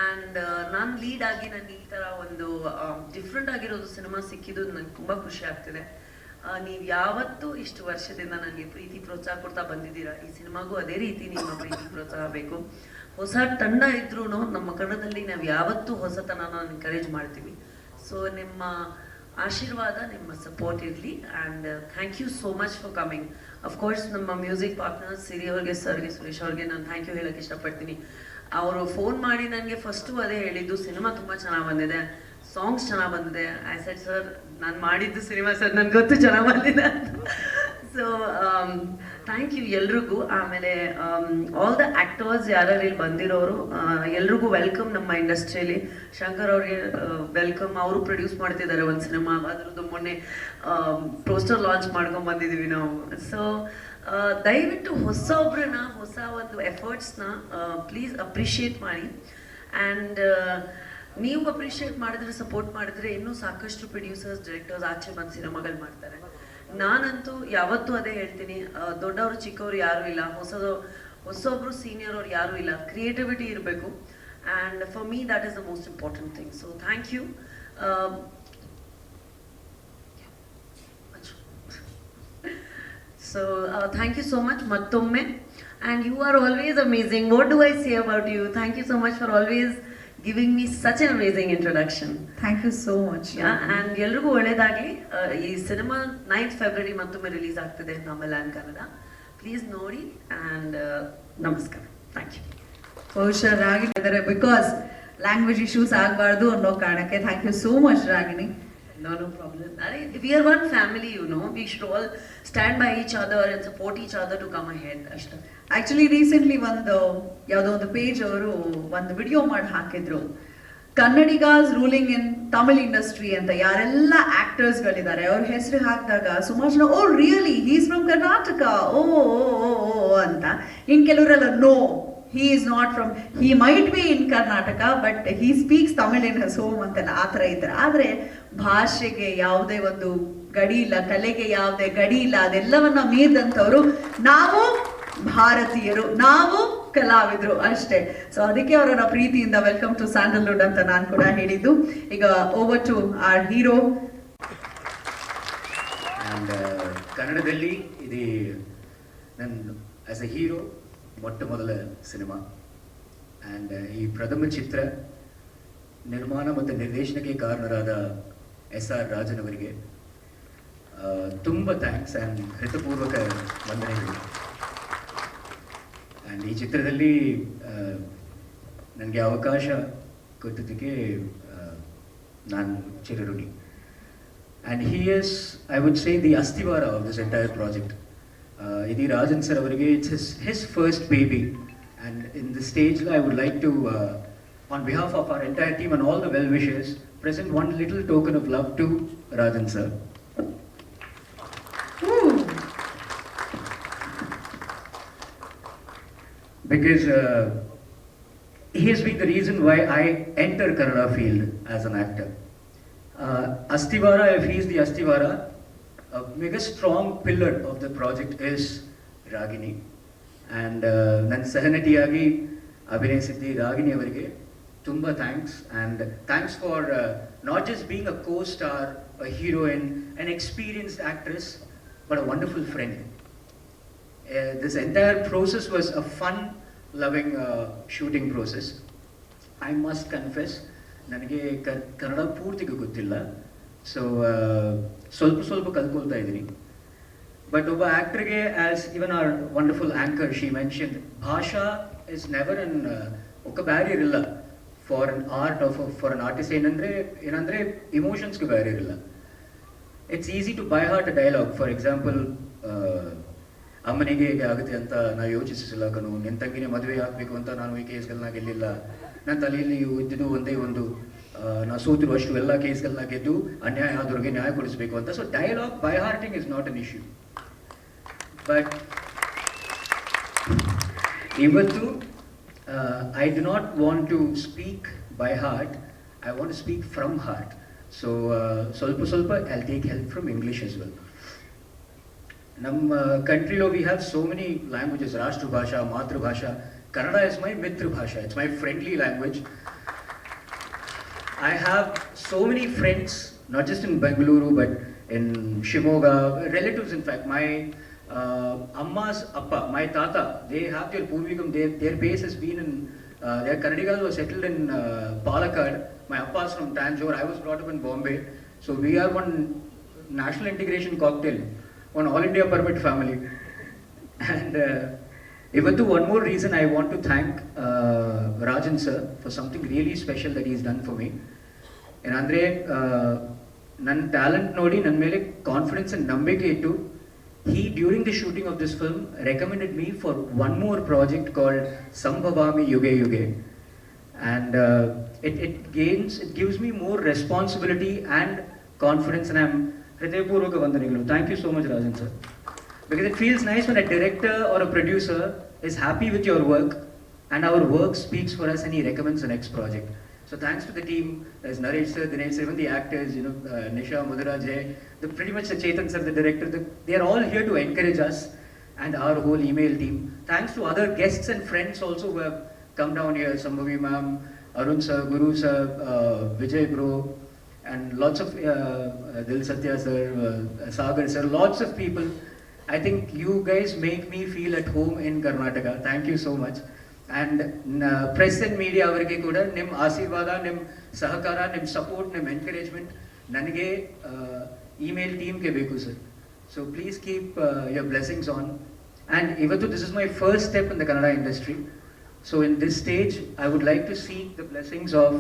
And ನಾನು ಲೀಡ್ ಆಗಿ ನನಗೆ ಈ ಥರ ಒಂದು ಡಿಫ್ರೆಂಟ್ ಆಗಿರೋದು ಸಿನಿಮಾ ಸಿಕ್ಕಿದ್ದು ನನಗೆ ತುಂಬ ಖುಷಿ ಆಗ್ತಿದೆ. ನೀವು ಯಾವತ್ತೂ ಇಷ್ಟು ವರ್ಷದಿಂದ ನನಗೆ ಪ್ರೀತಿ ಪ್ರೋತ್ಸಾಹ ಕೊಡ್ತಾ ಬಂದಿದ್ದೀರಾ. ಈ ಸಿನಿಮಾಗೂ ಅದೇ ರೀತಿ ನಿಮ್ಮ ಪ್ರೀತಿ ಪ್ರೋತ್ಸಾಹ ಬೇಕು. ಹೊಸ ತಂಡ ಇದ್ರೂ ನಮ್ಮ ಕನ್ನಡದಲ್ಲಿ ನಾವು ಯಾವತ್ತೂ ಹೊಸತನನ ಎನ್ಕರೇಜ್ ಮಾಡ್ತೀವಿ. ಸೊ ನಿಮ್ಮ ಆಶೀರ್ವಾದ, ನಿಮ್ಮ ಸಪೋರ್ಟ್ ಇರಲಿ. And thank you so much for coming. Of course ನಮ್ಮ ಮ್ಯೂಸಿಕ್ ಪಾರ್ಟ್ನರ್ಸ್ ಸಿರಿ ಅವ್ರಿಗೆ, ಸರ್ಗೆ, ಸುರೇಶ್ ಅವ್ರಿಗೆ ನಾನು ಥ್ಯಾಂಕ್ ಯು ಹೇಳೋಕ್ಕೆ ಇಷ್ಟಪಡ್ತೀನಿ. ಅವರು ಫೋನ್ ಮಾಡಿ ನನಗೆ ಫಸ್ಟು ಅದೇ ಹೇಳಿದ್ದು, ಸಿನಿಮಾ ತುಂಬ ಚೆನ್ನಾಗಿ ಬಂದಿದೆ, ಸಾಂಗ್ಸ್ ಚೆನ್ನಾಗಿ ಬಂದಿದೆ. ಐ ಸೆಡ್ ಸರ್, ನಾನು ಮಾಡಿದ್ದು ಸಿನಿಮಾ ಸರ್, ನನಗೆ ಗೊತ್ತು ಚೆನ್ನಾಗಿ ಬಂದಿದೆ ಅಂತ. ಸೊ ಥ್ಯಾಂಕ್ ಯು ಎಲ್ರಿಗೂ. ಆಮೇಲೆ ಆಲ್ ದ ಆ್ಯಕ್ಟರ್ಸ್ ಯಾರ್ಯಾರು ಇಲ್ಲಿ ಬಂದಿರೋರು ಎಲ್ರಿಗೂ ವೆಲ್ಕಮ್ ನಮ್ಮ ಇಂಡಸ್ಟ್ರಿಯಲ್ಲಿ. ಶಂಕರ್ ಅವ್ರಿಗೆ ವೆಲ್ಕಮ್. ಅವರು ಪ್ರೊಡ್ಯೂಸ್ ಮಾಡ್ತಿದ್ದಾರೆ ಒಂದು ಸಿನಿಮಾ, ಅದ್ರದ್ದು ಮೊನ್ನೆ ಪೋಸ್ಟರ್ ಲಾಂಚ್ ಮಾಡ್ಕೊಂಡು ಬಂದಿದ್ದೀವಿ ನಾವು. ಸೊ ದಯವಿಟ್ಟು ಹೊಸ ಒಂದು ಎಫರ್ಟ್ಸ್ನ ಪ್ಲೀಸ್ ಅಪ್ರಿಷಿಯೇಟ್ ಮಾಡಿ. ಆ್ಯಂಡ್ ನೀವು ಅಪ್ರಿಷಿಯೇಟ್ ಮಾಡಿದ್ರೆ, ಸಪೋರ್ಟ್ ಮಾಡಿದ್ರೆ ಇನ್ನೂ ಸಾಕಷ್ಟು ಪ್ರೊಡ್ಯೂಸರ್ಸ್, ಡೈರೆಕ್ಟರ್ಸ್ ಆಚೆ ಬಂದು ಸಿನಿಮಾಗಳು ಮಾಡ್ತಾರೆ. ನಾನಂತೂ ಯಾವತ್ತೂ ಅದೇ ಹೇಳ್ತೀನಿ, ದೊಡ್ಡವರು ಚಿಕ್ಕವರು ಯಾರೂ ಇಲ್ಲ, ಹೊಸೊಬ್ರು ಸೀನಿಯರ್ ಅವ್ರು ಯಾರೂ ಇಲ್ಲ. ಕ್ರಿಯೇಟಿವಿಟಿ ಇರಬೇಕು. And for me that is the most important thing. So thank you. So thank you so much ಮತ್ತೊಮ್ಮೆ. And you are always amazing. What do I say about you? Thank you so much for always giving me such an amazing introduction. Thank you so much. And ಎಲ್ರಿಗೂ ಒಳ್ಳೇದಾಗಲಿ. ಈ cinema 9th February ಮತ್ತೊಮ್ಮೆ release ಆಗ್ತಿದೆ Tamil and Kannada. Please ನೋಡಿ. And ನಮಸ್ಕಾರ. Thank you. ಬಹುಶಃ ರಾಗಿಣಿ ಇದ್ದಾರೆ, because language issues ಆಗಬಾರ್ದು ಅನ್ನೋ ಕಾರಣಕ್ಕೆ. Thank you so much Ragini. No problem. We are one family, you know. We should all stand by each other and support each other to come ahead. ಅಷ್ಟೇ. Actually recently ಯಾವುದೋ ಒಂದು page ಅವರು ಒಂದು video ಮಾಡಿ ಹಾಕಿದ್ರು, Kannadigas ruling in Tamil industry ಅಂತ. ಯಾರೆಲ್ಲ ಆಕ್ಟರ್ಸ್ಗಳಿದ್ದಾರೆ ಅವ್ರ ಹೆಸರು ಹಾಕಿದಾಗ ಸುಮಾರು ಜನ, oh really he's from Karnataka, oh ಅಂತ. ಇನ್ ಕೆಲವರೆಲ್ಲ, no, he is not from, he might be in Karnataka but he speaks Tamil in his home ಅಂತೆಲ್ಲ ಆ ಥರ ಇದ್ದಾರೆ. ಆದರೆ ಭಾಷೆಗೆ ಯಾವುದೇ ಒಂದು ಗಡಿ ಇಲ್ಲ, ಕಲೆಗೆ ಯಾವುದೇ ಗಡಿ ಇಲ್ಲ. ಅದೆಲ್ಲವನ್ನ ಮೀರಿದಂಥವ್ರು ನಾವು ಭಾರತೀಯರು, ನಾವು ಕಲಾವಿದರು ಅಷ್ಟೇ. ಸೊ ಅದಕ್ಕೆ ಅವರನ್ನ ಪ್ರೀತಿಯಿಂದ ವೆಲ್ಕಮ್ ಟು ಸ್ಯಾಂಡಲ್ವುಡ್ ಅಂತ ನಾನು ಕೂಡ ಹೇಳಿದ್ದು. ಈಗ over to our hero. And ಕನ್ನಡದಲ್ಲಿ ಇದು ನನ್ನ ಆಸ್ ಎ ಹೀರೋ ಮೊಟ್ಟ ಮೊದಲ ಸಿನಿಮಾ. ಆ್ಯಂಡ್ ಈ ಪ್ರಥಮ ಚಿತ್ರ ನಿರ್ಮಾಣ ಮತ್ತು ನಿರ್ದೇಶನಕ್ಕೆ ಕಾರಣರಾದ SR ರಾಜನ್ ಅವರಿಗೆ ತುಂಬ ಥ್ಯಾಂಕ್ಸ್ ಆ್ಯಂಡ್ ಹೃತಪೂರ್ವಕ ವಂದನೆಗಳು. ಆ್ಯಂಡ್ ಈ ಚಿತ್ರದಲ್ಲಿ ನನಗೆ ಅವಕಾಶ ಕೊಟ್ಟಿದ್ದಕ್ಕೆ ನಾನು ಚಿರಋಣಿ. And he is, I would say, the ಅಸ್ಥಿವಾರ of this entire project. Idi Rajan sir avarige, it's his first baby, and in this stage I would like to on behalf of our entire team and all the well wishers present one little token of love to Rajan sir. because he has been the reason why I entered Kannada field as an actor. Astivara, if he is the Astivara, a mega strong pillar of the project is Ragini. And ನನ್ನ ಸಹನಟಿಯಾಗಿ ಅಭಿನಯಿಸಿದ್ದಿ ರಾಗಿಣಿ ಅವರಿಗೆ ತುಂಬ thanks. And thanks for not just being a costar, a heroine, an experienced actress, but a wonderful friend. This entire process was a fun, loving shooting process. I must confess, ನನಗೆ ಕನ್ನಡ ಪೂರ್ತಿಗೂ ಗೊತ್ತಿಲ್ಲ, so ಸ್ವಲ್ಪ ಕಲ್ತ್ಕೊಳ್ತಾ ಇದ್ದೀನಿ. But ಒಬ್ಬ ಆ್ಯಕ್ಟರ್ಗೆ, as even our wonderful anchor she mention, ಭಾಷಾ is never an ಒಕ್ಕ barrier ಇಲ್ಲ for an art of for an artist. ಏನಂದರೆ ಇಮೋಷನ್ಸ್ಗೆ ಬ್ಯಾರಿಯರ್ ಇಲ್ಲ. It's easy to by heart a dialogue. For example, ಅಮ್ಮನಿಗೆ ಹೇಗೆ ಆಗುತ್ತೆ ಅಂತ ನಾವು ಯೋಚಿಸಿಲ್ಲ ಕಣು, ನಿನ್ನ ತಂಗಿನೇ ಮದುವೆ ಆಗಬೇಕು ಅಂತ ನಾನು ಈ ಕೇಸ್ಗಳನ್ನ ಗೆಲ್ಲಿಲ್ಲ, ನನ್ನ ತಲೆಯಲ್ಲಿ ಇದ್ದಿದ್ದು ಒಂದೇ ಒಂದು, ನಾ ಸೋತಿರುವ ಅಷ್ಟು ಎಲ್ಲ ಕೇಸ್ಗಳನ್ನ ಗೆದ್ದು ಅನ್ಯಾಯ ಆದವ್ರಿಗೆ ನ್ಯಾಯ ಕೊಡಿಸಬೇಕು ಅಂತ. So dialogue by hearting is not an issue. But ಇವತ್ತು I do not want to speak by heart, I want to speak from heart. So ಸ್ವಲ್ಪ I take help from English as well. ನಮ್ಮ ಕಂಟ್ರಿಲೋ we have so many languages, ರಾಷ್ಟ್ರ ಭಾಷಾ, ಮಾತೃಭಾಷಾ. Kannada is my mitra bhasha, it's my friendly language. I have so many friends, not just in Bengaluru, but in Shimoga, relatives in fact. My Amma's Appa, my Tata, they have their Purvikam, their base has been in, their Kannadigas were settled in Palakkad. My Appa is from Tanjore, I was brought up in Bombay. So we are one national integration cocktail, one all India permit family. And Ivattu, one more reason I want to thank Rajan sir for something really special that he's done for me. ಏನಂದರೆ ನನ್ನ talent ನೋಡಿ ನನ್ನ ಮೇಲೆ confidence and ನಂಬಿಕೆ ಇಟ್ಟು, he during the shooting of this film recommended me for one more project called Sambhavami Yuge Yuge. And it gives me more responsibility and confidence, and I'm ಹೃದಯಪೂರ್ವಕ ವಂದನೆಗಳು. Thank you so much Rajan sir. Because it feels nice when a director or a producer is happy with your work and our work speaks for us and he recommends the next project. So thanks to the team, there's Naresh sir, Dinesh sir, even the actors, Nisha, Madhura, Jay, pretty much the Chetan sir, the director, they are all here to encourage us and our whole email team. Thanks to other guests and friends also who have come down here, Sambhavi ma'am, Arun sir, Guru sir, Vijay bro, and lots of Dil Satya sir, Sagar sir, lots of people. I think you guys make me feel at home in Karnataka. Thank you so much. And press and media avarige kuda nim ಆಶೀರ್ವಾದ, nim ಸಹಕಾರ, nim support, nim encouragement ನನಗೆ email team ke beku sir. So please keep your blessings on. And ivattu this is my first step in the Kannada industry. So in this stage I would like to seek the blessings of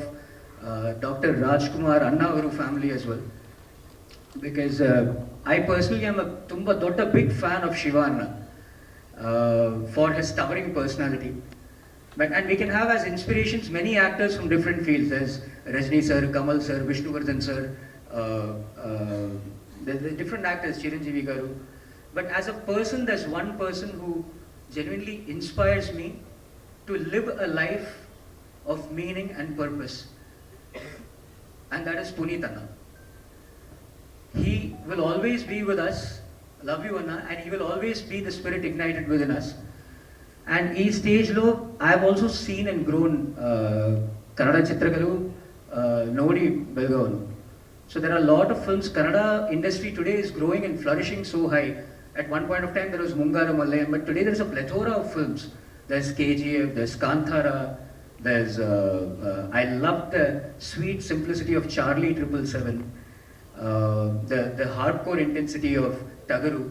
Dr. Rajkumar Anna avaru family as well. Because I personally am a tumba dotta big fan of Shiva Anna for his towering personality. And we can have as inspirations many actors from different fields. There's Rajni sir, Kamal sir, Vishnuvardhan sir, the different actors, Chiranjeevi garu. But as a person, there's one person who genuinely inspires me to live a life of meaning and purpose. And that is Puneeth Anna. He will always be with us, love you Anna, and he will always be the spirit ignited within us. And ee stage lo I have also seen and grown Kannada chitragalu nodi belgavanu. So there are a lot of films. Kannada industry today is growing and flourishing so high. At one point of time there was Mungara Mallayam, but today there is a plethora of films. There's KGF, there's Kanthara, there's I love the sweet simplicity of Charlie 777. The hardcore intensity of Tagaru,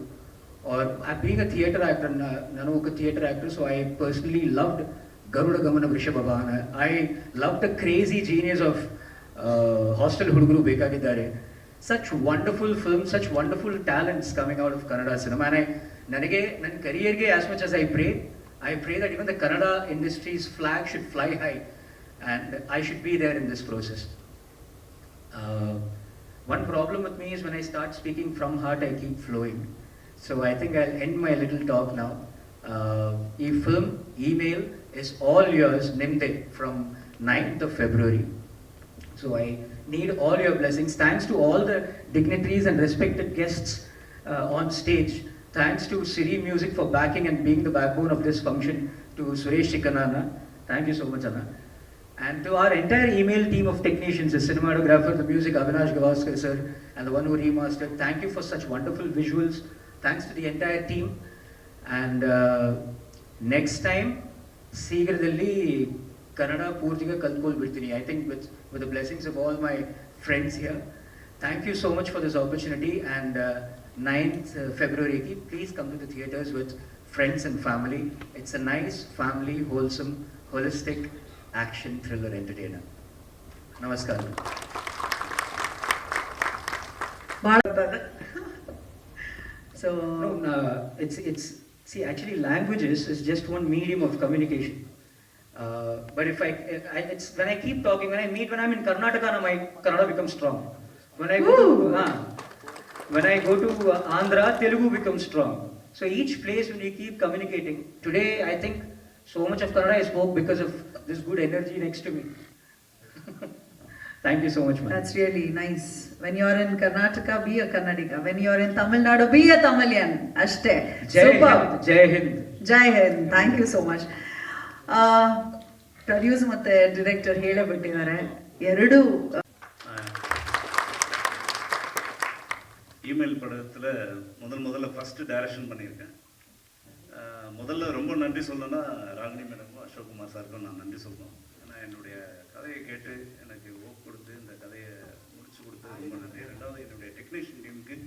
or being a theatre actor, Nanu a theatre actor, so I personally loved Garuda Gamana Vrishabhavana. I loved the crazy genius of Hostel Huduguru Bekagidare. Such wonderful films, such wonderful talents coming out of Kannada cinema. And ನನ್ನ career as much as I pray that even the Kannada industry's flag should fly high and I should be there in this process. One problem with me is when I start speaking from heart, I keep flowing. So I think I'll end my little talk now. Ee film email is all yours, Nimde, from 9th of February. So I need all your blessings. Thanks to all the dignitaries and respected guests on stage. Thanks to Siri Music for backing and being the backbone of this function. To Suresh Chikkanana, thank you so much, Anna. And to our entire email team of technicians, the cinematographer, the music, Avinash Gavaskar sir, and the one who remastered. Thank you for such wonderful visuals. Thanks to the entire team. And next time, Seegaradalli Kannada ಪೂರ್ತಿಗೆ ಕಲ್ತ್ಕೊಳ್ಬಿಡ್ತೀನಿ. I think with the blessings of all my friends here. Thank you so much for this opportunity. And 9th February, please come to the theatres with friends and family. It's a nice, family, wholesome, holistic action thriller entertainer. Namaskar. So No, it's see, actually languages is just one medium of communication. But if it's when I keep talking, when I'm in Karnataka, my Kannada becomes strong. When I go to Andhra, Telugu becomes strong. So each place when you keep communicating. Today, I think so much of Kannada I spoke because of this good energy next to me. Thank you so much, man. that's really nice. When you're in Karnataka, be a Kannadiga. When you're in Tamil Nadu, be a Tamilian. Ashte. Jai Superb. Hind, Jai Hind. Jai Hind. Thank you so much. Producer ಮತ್ತೆ director ಹೇಳೇ ಬಿಟ್ಟಿದ್ದಾರೆ ಎರಡು email படத்தில் முதல்ல first direction பண்ணியிருக்கேன். முதல்ல ரொம்ப நன்றி சொல்லணும்னா ராகினி மேடமும் அசோக்குமார் சாருக்கும் நான் நன்றி சொல்லணும். ஏன்னா என்னுடைய கதையை கேட்டு எனக்கு ஓப் கொடுத்து இந்த கதையை முடிச்சு கொடுத்தது ரொம்ப நன்றி. ரெண்டாவது என்னுடைய டெக்னீஷியன் டீமுக்கு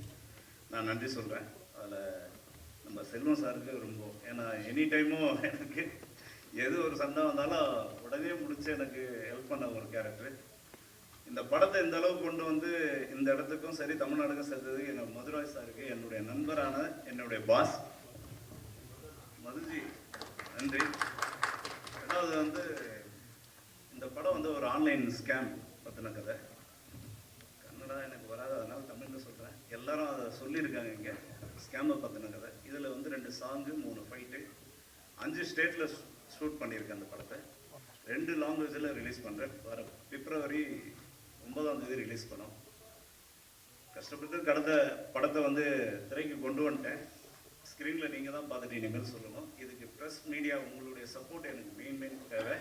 நான் நன்றி சொல்கிறேன். அதில் நம்ம செல்வம் சாருக்கு ரொம்ப, ஏன்னா எனி டைமும் எனக்கு எது ஒரு சண்டை வந்தாலும் உடனே முடிச்சு எனக்கு ஹெல்ப் பண்ண ஒரு கேரக்டர். இந்த படத்தை இந்த அளவுக்கு கொண்டு வந்து இந்த இடத்துக்கும் சரி தமிழ்நாடுக்கும் சேர்த்தது என்னோட மதுராய் சாருக்கு, என்னுடைய நண்பரான என்னுடைய பாஸ் மதுஜி, நன்றி. ரெண்டாவது வந்து இந்த படம் வந்து ஒரு ஆன்லைன் ஸ்கேம் பற்றின கதை. கன்னடா எனக்கு வராது, அதனால் தமிழில் சொல்கிறேன். எல்லாரும் அதை சொல்லியிருக்காங்க. இங்கே ஸ்கேமை பற்றின கதை. இதில் வந்து 2 சாங்கு 3 ஃபைட்டு 5 ஸ்டேட்டில் ஷூட் பண்ணியிருக்கேன். அந்த படத்தை 2 லாங்குவேஜில் ரிலீஸ் பண்ணுறேன். வர பிப்ரவரி 9ஆம் தேதி ரிலீஸ் பண்ணோம். கஷ்டப்பட்டு கடந்த படத்தை வந்து திரைக்கு கொண்டு வந்துட்டேன். ஸ்க்ரீனில் நீங்கள் தான் பார்த்துட்டு இனிமேல் சொல்லணும். இதுக்கு ப்ரெஸ் மீடியா உங்களுடைய சப்போர்ட் எனக்கு மெயின் தேவை.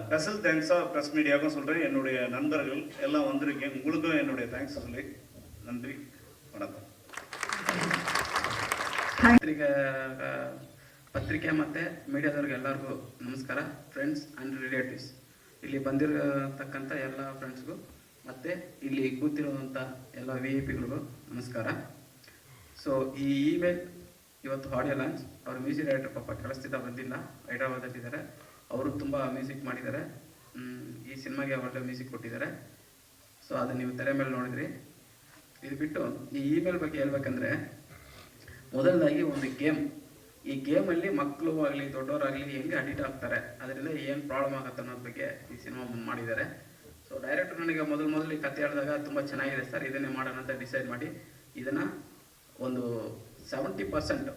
ஸ்பெஷல் தேங்க்ஸாக ப்ரெஸ் மீடியாவுக்கும் சொல்கிறேன். என்னுடைய நண்பர்கள் எல்லாம் வந்திருக்கேன், உங்களுக்கும் என்னுடைய தேங்க்ஸ் சொல்லி நன்றி, வணக்கம். ಪತ್ರಿಕೆ ಮತ್ತು ಮೀಡಿಯಾದವ್ರಿಗೆ ಎಲ್ಲರಿಗೂ ನಮಸ್ಕಾರ. ಫ್ರೆಂಡ್ಸ್ ಆ್ಯಂಡ್ ರಿಲೇಟಿವ್ಸ್, ಇಲ್ಲಿ ಬಂದಿರತಕ್ಕಂಥ ಎಲ್ಲ ಫ್ರೆಂಡ್ಸ್ಗೂ ಮತ್ತು ಇಲ್ಲಿ ಕೂತಿರುವಂಥ ಎಲ್ಲ VIP ಗಳಿಗೂ ನಮಸ್ಕಾರ. ಸೊ ಈ ಇಮೇಲ್ ಇವತ್ತು ಆಡಿಯೋ ಲಾಂಚ್. ಅವ್ರ ಮ್ಯೂಸಿಕ್ ಡೈರೆಕ್ಟರ್ ಪಾಪ ಕೆಲಸದಿಂದ ಬಂದಿಲ್ಲ, ಹೈದ್ರಾಬಾದಲ್ಲಿದ್ದಾರೆ. ಅವರು ತುಂಬ ಮ್ಯೂಸಿಕ್ ಮಾಡಿದ್ದಾರೆ. ಈ ಸಿನಿಮಾಗೆ ಒಳ್ಳೆ ಮ್ಯೂಸಿಕ್ ಕೊಟ್ಟಿದ್ದಾರೆ. ಸೊ ಅದನ್ನು ನೀವು ತೆರೆ ಮೇಲೆ ನೋಡಿದ್ರಿ. ಇದು ಬಿಟ್ಟು ಈ ಇಮೇಲ್ ಬಗ್ಗೆ ಹೇಳ್ಬೇಕಂದ್ರೆ, ಮೊದಲದಾಗಿ ಒಂದು ಗೇಮ್. ಈ ಗೇಮಲ್ಲಿ ಮಕ್ಕಳು ಆಗಲಿ ದೊಡ್ಡವರಾಗಲಿ ಹೆಂಗೆ ಅಡಿಕ್ಟ್ ಆಗ್ತಾರೆ, ಅದರಿಂದ ಏನು ಪ್ರಾಬ್ಲಮ್ ಆಗುತ್ತೆ ಅನ್ನೋದ್ರ ಬಗ್ಗೆ ಈ ಸಿನಿಮಾ ಮಾಡಿದ್ದಾರೆ. ಸೊ ಡೈರೆಕ್ಟರ್ ನನಗೆ ಮೊದಲು ಈ ಕತೆ ಹೇಳಿದಾಗ ತುಂಬ ಚೆನ್ನಾಗಿದೆ ಸರ್, ಇದನ್ನೇ ಮಾಡೋಣ ಅಂತ ಡಿಸೈಡ್ ಮಾಡಿ ಇದನ್ನು ಒಂದು 70%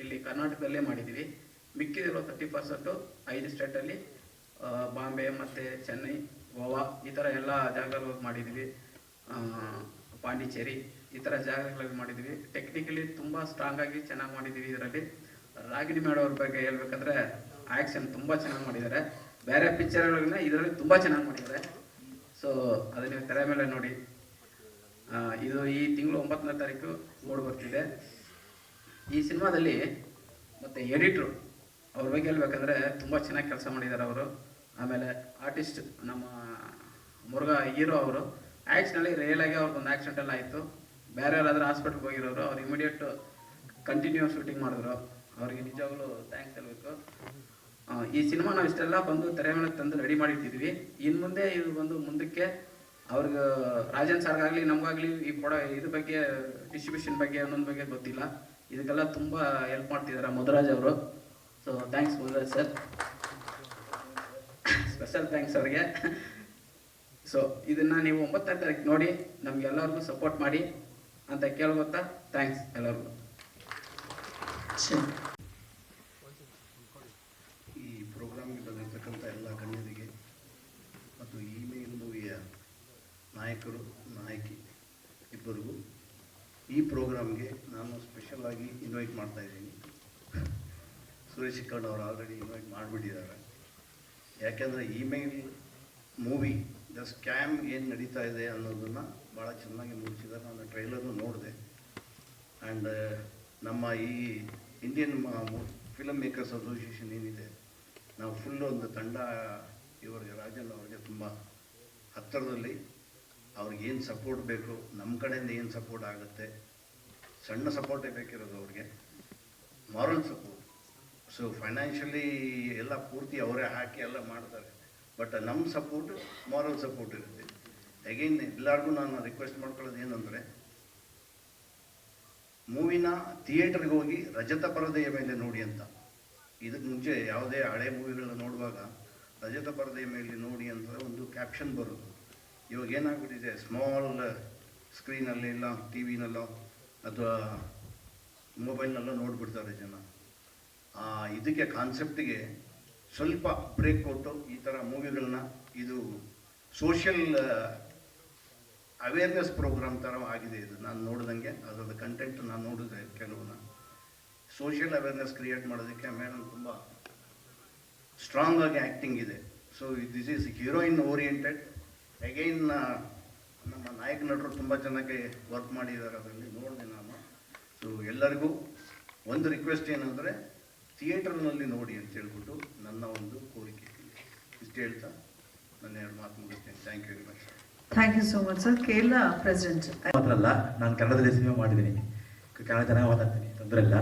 ಇಲ್ಲಿ ಕರ್ನಾಟಕದಲ್ಲೇ ಮಾಡಿದ್ದೀವಿ. ಮಿಕ್ಕಿದಿರೋ 30% 5 ಸ್ಟೇಟಲ್ಲಿ, ಬಾಂಬೆ ಮತ್ತು ಚೆನ್ನೈ, ಗೋವಾ ಈ ಥರ ಎಲ್ಲ ಜಾಗಗಳಲ್ಲಿ ಮಾಡಿದ್ದೀವಿ. ಪಾಂಡಿಚೇರಿ ಈ ಥರ ಜಾಗಗಳಲ್ಲಿ ಮಾಡಿದ್ದೀವಿ. ಟೆಕ್ನಿಕಲಿ ತುಂಬ ಸ್ಟ್ರಾಂಗಾಗಿ ಚೆನ್ನಾಗಿ ಮಾಡಿದ್ದೀವಿ. ಇದರಲ್ಲಿ ರಾಗಿಣಿ ಮಾಡೋರ ಬಗ್ಗೆ ಹೇಳ್ಬೇಕಂದ್ರೆ ಆ್ಯಕ್ಷನ್ ತುಂಬ ಚೆನ್ನಾಗಿ ಮಾಡಿದ್ದಾರೆ. ಬೇರೆ ಪಿಕ್ಚರ್ಗಳನ್ನ ಇದರಲ್ಲಿ ತುಂಬ ಚೆನ್ನಾಗಿ ಮಾಡಿದ್ದಾರೆ. ಸೊ ಅದನ್ನು ನೀವು ತೆರೆ ಮೇಲೆ ನೋಡಿ. ಇದು ಈ ತಿಂಗಳು 9ನೇ ತಾರೀಕು ಮೂಡಿ ಬರ್ತಿದೆ. ಈ ಸಿನಿಮಾದಲ್ಲಿ ಮತ್ತು ಎಡಿಟ್ರು ಅವ್ರ ಬಗ್ಗೆ ಹೇಳ್ಬೇಕಂದ್ರೆ ತುಂಬ ಚೆನ್ನಾಗಿ ಕೆಲಸ ಮಾಡಿದ್ದಾರೆ ಅವರು. ಆಮೇಲೆ ಆರ್ಟಿಸ್ಟ್ ನಮ್ಮ ಮುರುಘಾ ಹೀರೋ ಅವರು ಆ್ಯಕ್ಚುಲಿ ರಿಯಲಾಗಿ ಅವ್ರಿಗೊಂದು ಆಕ್ಸಿಡೆಂಟ್ ಎಲ್ಲ ಆಯಿತು. ಬೇರೆ ಯಾರಾದರೂ ಹಾಸ್ಪಿಟ್ಲ್ಗೆ ಹೋಗಿರೋರು, ಅವ್ರು ಇಮಿಡಿಯೇಟ್ ಕಂಟಿನ್ಯೂ ಶೂಟಿಂಗ್ ಮಾಡಿದ್ರು. ಅವ್ರಿಗೆ ನಿಜವಾಗ್ಲೂ ಥ್ಯಾಂಕ್ಸ್ ಹೇಳಬೇಕು. ಈ ಸಿನಿಮಾ ನಾವು ಇಷ್ಟೆಲ್ಲ ಬಂದು ತೆರೆ ಮೇಲೆ ತಂದು ರೆಡಿ ಮಾಡಿಟ್ಟಿದ್ವಿ. ಇನ್ನು ಮುಂದೆ ಇದು ಬಂದು ಮುಂದಕ್ಕೆ ಅವ್ರಿಗೆ ರಾಜನ್ ಸರ್ಗಾಗಲಿ ನಮಗಾಗಲಿ ಈ ಇದ್ರ ಬಗ್ಗೆ ಡಿಸ್ಟ್ರಿಬ್ಯೂಷನ್ ಬಗ್ಗೆ ಅನ್ನೊಂದು ಬಗ್ಗೆ ಗೊತ್ತಿಲ್ಲ. ಇದಕ್ಕೆಲ್ಲ ತುಂಬ ಹೆಲ್ಪ್ ಮಾಡ್ತಿದ್ದಾರೆ ಮಧುರಾಜ್ ಅವರು. So thanks Madhuraj sir, special thanks ಅವ್ರಿಗೆ. ಸೊ ಇದನ್ನು ನೀವು 9ನೇ ತಾರೀಕು ನೋಡಿ ನಮಗೆಲ್ಲರಿಗೂ ಸಪೋರ್ಟ್ ಮಾಡಿ ಅಂತ ಕೇಳ್ಕೊತಾ ಥ್ಯಾಂಕ್ಸ್ ಎಲ್ಲರಿಗೂ. ನಾಯಕರು ನಾಯಕಿ ಇಬ್ಬರಿಗೂ ಈ ಪ್ರೋಗ್ರಾಮ್ಗೆ ನಾನು ಸ್ಪೆಷಲಾಗಿ ಇನ್ವೈಟ್ ಮಾಡ್ತಾಯಿದ್ದೀನಿ. ಸುರೇಶ್ ಕಣ್ಣ್ ಅವರು ಆಲ್ರೆಡಿ ಇನ್ವೈಟ್ ಮಾಡಿಬಿಟ್ಟಿದ್ದಾರೆ. ಯಾಕೆಂದರೆ ಇಮೇಲ್ ಮೂವಿ ದ ಸ್ಕ್ಯಾಮ್ ಏನು ನಡೀತಾ ಇದೆ ಅನ್ನೋದನ್ನು ಭಾಳ ಚೆನ್ನಾಗಿ ಮೂಡಿಸಿದ್ದಾರೆ. ನಾನು ಟ್ರೈಲರು ನೋಡಿದೆ. ಆ್ಯಂಡ್ ನಮ್ಮ ಈ ಇಂಡಿಯನ್ ಫಿಲಮ್ ಮೇಕರ್ಸ್ ಅಸೋಸಿಯೇಷನ್ ಏನಿದೆ, ನಾವು ಫುಲ್ಲು ಒಂದು ತಂಡ ಇವರಿಗೆ ರಾಜನ್ ಅವರಿಗೆ ತುಂಬ ಹತ್ತಿರದಲ್ಲಿ ಅವ್ರಿಗೇನು ಸಪೋರ್ಟ್ ಬೇಕು, ನಮ್ಮ ಕಡೆಯಿಂದ ಏನು ಸಪೋರ್ಟ್ ಆಗುತ್ತೆ, ಸಣ್ಣ ಸಪೋರ್ಟೇ ಬೇಕಿರೋದು ಅವ್ರಿಗೆ, ಮಾರಲ್ ಸಪೋರ್ಟ್. ಸೊ ಫೈನಾನ್ಷಿಯಲಿ ಎಲ್ಲ ಪೂರ್ತಿ ಅವರೇ ಹಾಕಿ ಎಲ್ಲ ಮಾಡ್ತಾರೆ. ಬಟ್ ನಮ್ಮ ಸಪೋರ್ಟ್ ಮಾರಲ್ ಸಪೋರ್ಟ್ ಇರುತ್ತೆ. ಅಗೈನ್ ಎಲ್ಲರಿಗೂ ನಾನು ರಿಕ್ವೆಸ್ಟ್ ಮಾಡ್ಕೊಳ್ಳೋದು ಏನಂದರೆ, ಮೂವಿನ ಥಿಯೇಟ್ರಿಗೆ ಹೋಗಿ ರಜತ ಪರದೆಯ ಮೇಲೆ ನೋಡಿ ಅಂತ. ಇದಕ್ಕೆ ಮುಂಚೆ ಯಾವುದೇ ಹಳೆ ಮೂವಿಗಳನ್ನ ನೋಡುವಾಗ ರಜತ ಪರದೆಯ ಮೇಲೆ ನೋಡಿ ಅಂತ ಒಂದು ಕ್ಯಾಪ್ಷನ್ ಬರೋದು. ಇವಾಗ ಏನಾಗ್ಬಿಟ್ಟಿದೆ, ಸ್ಮಾಲ್ ಸ್ಕ್ರೀನಲ್ಲಿ ಇಲ್ಲ ಟಿ ವಿನಲ್ಲೋ ಅಥವಾ ಮೊಬೈಲ್ನಲ್ಲೋ ನೋಡಿಬಿಡ್ತಾರೆ ಜನ. ಇದಕ್ಕೆ ಕಾನ್ಸೆಪ್ಟಿಗೆ ಸ್ವಲ್ಪ ಬ್ರೇಕ್ ಕೊಟ್ಟು ಈ ಥರ ಮೂವಿಗಳನ್ನ, ಇದು ಸೋಷಿಯಲ್ ಅವೇರ್ನೆಸ್ ಪ್ರೋಗ್ರಾಮ್ ಥರ ಆಗಿದೆ. ಇದು ನಾನು ನೋಡಿದಂಗೆ ಅದರ ಕಂಟೆಂಟ್ ನಾನು ನೋಡಿದೆ ಕೆಲವನ್ನ. ಸೋಷಿಯಲ್ ಅವೇರ್ನೆಸ್ ಕ್ರಿಯೇಟ್ ಮಾಡೋದಕ್ಕೆ ಮೇಡಮ್ ತುಂಬ ಸ್ಟ್ರಾಂಗ್ ಆಗಿ ಆ್ಯಕ್ಟಿಂಗ್ ಇದೆ. So this is heroine oriented. Again ನಮ್ಮ ನಾಯಕ ನಟರು ತುಂಬ ಚೆನ್ನಾಗಿ ವರ್ಕ್ ಮಾಡಿದ್ದಾರೆ ಅದರಲ್ಲಿ, ನೋಡಿದೆ ನಾನು. ಸೊ ಎಲ್ಲರಿಗೂ ಒಂದು ರಿಕ್ವೆಸ್ಟ್ ಏನಂದರೆ, ಥಿಯೇಟರ್ನಲ್ಲಿ ನೋಡಿ ಅಂತ ಹೇಳ್ಬಿಟ್ಟು ನನ್ನ ಒಂದು ಕೋರಿಕೆ. ಇಷ್ಟು ಹೇಳ್ತಾ ನನ್ನ 2 ಮಾತು ಮುಗಿಸ್ತೇನೆ. Thank you very much. Thank you so much sir. Kerala president ಮಾತ್ರ ಅಲ್ಲ, ನಾನು ಕನ್ನಡದಲ್ಲಿ ಸಿನಿಮಾ ಮಾಡಿದ್ದೀನಿ, ಕನ್ನಡ ಚೆನ್ನಾಗಿ ಮಾತಾಡ್ತೀನಿ, ತೊಂದರೆ ಇಲ್ಲ.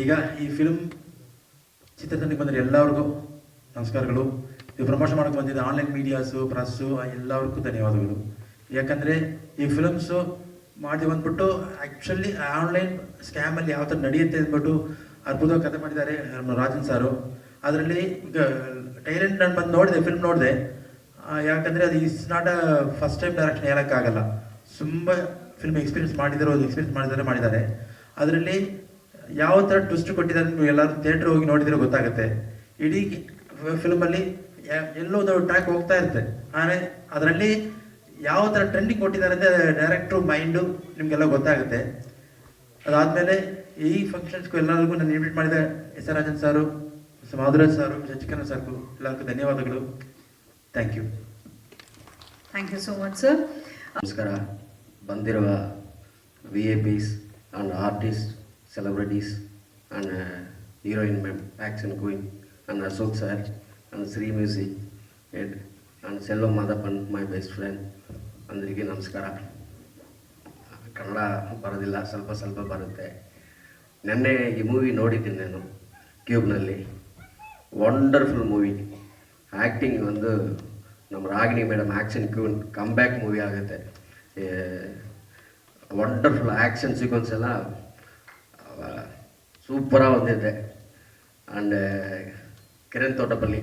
ಈಗ ಈ ಫಿಲ್ಮ್ ಚಿತ್ರತಂಡಕ್ಕೆ ಬಂದರೆ ಎಲ್ಲರಿಗೂ ನಮಸ್ಕಾರಗಳು. ಇದು ಪ್ರಮೋಷನ್ ಮಾಡೋಕ್ಕೆ ಬಂದಿದ್ದ ಆನ್ಲೈನ್ ಮೀಡಿಯಾಸು, ಪ್ರೆಸ್ಸು ಎಲ್ಲರಿಗೂ ಧನ್ಯವಾದಗಳು. ಯಾಕಂದರೆ ಈ ಫಿಲಮ್ಸು ಮಾಡಿ ಬಂದ್ಬಿಟ್ಟು ಆ್ಯಕ್ಚುಲಿ ಆನ್ಲೈನ್ ಸ್ಕ್ಯಾಮಲ್ಲಿ ಯಾವ ಥರ ನಡೆಯುತ್ತೆ ಅಂದ್ಬಿಟ್ಟು ಅದ್ಭುತವಾಗಿ ಕಥೆ ಮಾಡಿದ್ದಾರೆ ನಮ್ಮ ರಾಜನ್ ಸಾರು. ಅದರಲ್ಲಿ ಈಗ ಟೈಲೆಂಟ್ ನಾನು ಬಂದು ನೋಡಿದೆ, ಫಿಲ್ಮ್ ನೋಡಿದೆ. ಯಾಕಂದರೆ ಅದು is not a first time direction ಹೇಳೋಕ್ಕಾಗಲ್ಲ. ತುಂಬ ಫಿಲ್ಮ್ ಎಕ್ಸ್ಪೀರಿಯನ್ಸ್ ಮಾಡಿದ್ದಾರೆ. ಅದರಲ್ಲಿ ಯಾವ ಥರ ಟ್ವಿಸ್ಟ್ ಕೊಟ್ಟಿದ್ದಾರೆ ನೀವು ಎಲ್ಲರೂ ಥಿಯೇಟ್ರ್ ಹೋಗಿ ನೋಡಿದರೆ ಗೊತ್ತಾಗುತ್ತೆ. ಇಡೀ ಫಿಲ್ಮಲ್ಲಿ ಎಲ್ಲೋ ಒಂದು ಟ್ರ್ಯಾಕ್ ಹೋಗ್ತಾ ಇರುತ್ತೆ. ಆದರೆ ಅದರಲ್ಲಿ ಯಾವ ಥರ ಟ್ರೆಂಡಿಂಗ್ ಕೊಟ್ಟಿದ್ದಾರೆ ಅಂದರೆ ಡೈರೆಕ್ಟ್ರು ಮೈಂಡು ನಿಮಗೆಲ್ಲ ಗೊತ್ತಾಗುತ್ತೆ. ಅದಾದಮೇಲೆ ಈ ಫಂಕ್ಷನ್ಸ್ಗೂ ಎಲ್ಲರಿಗೂ ನಾನು ಇನ್ವೈಟ್ ಮಾಡಿದೆ ಎಸ್ ಆರ್ ರಾಜನ್ ಸಾರು, ಮಾಧುರಾಜ್ ಸಾರು, ಶಶಿಕಲಾ ಸರ್ಗೂ ಎಲ್ಲರಿಗೂ ಧನ್ಯವಾದಗಳು. Thank you. Thank you so much sir. ನಮಸ್ಕಾರ. ಬಂದಿರುವ VIPs and artists, celebrities and heroine ma'am, action queen and Ashok sir and Sri Music head and Selvam Madhapan, my best friend. ಅಂದರಿಗೆ ನಮಸ್ಕಾರ. ಕನ್ನಡ ಬರೋದಿಲ್ಲ, ಸ್ವಲ್ಪ ಬರುತ್ತೆ. ನೆನ್ನೆ ಈ ಮೂವಿ ನೋಡಿದ್ದೀನಿ ನಾನು ಕ್ಯೂಬ್ನಲ್ಲಿ. Wonderful movie. ಆ್ಯಕ್ಟಿಂಗ್ ಒಂದು ನಮ್ಮ Ragini madam action queen comeback movie ಆಗುತ್ತೆ. ವಂಡರ್ಫುಲ್ ಆ್ಯಕ್ಷನ್ ಸೀಕ್ವೆನ್ಸ್ ಎಲ್ಲ ಸೂಪರಾಗಿ ಬಂದಿದೆ. And Kiran Thotapalli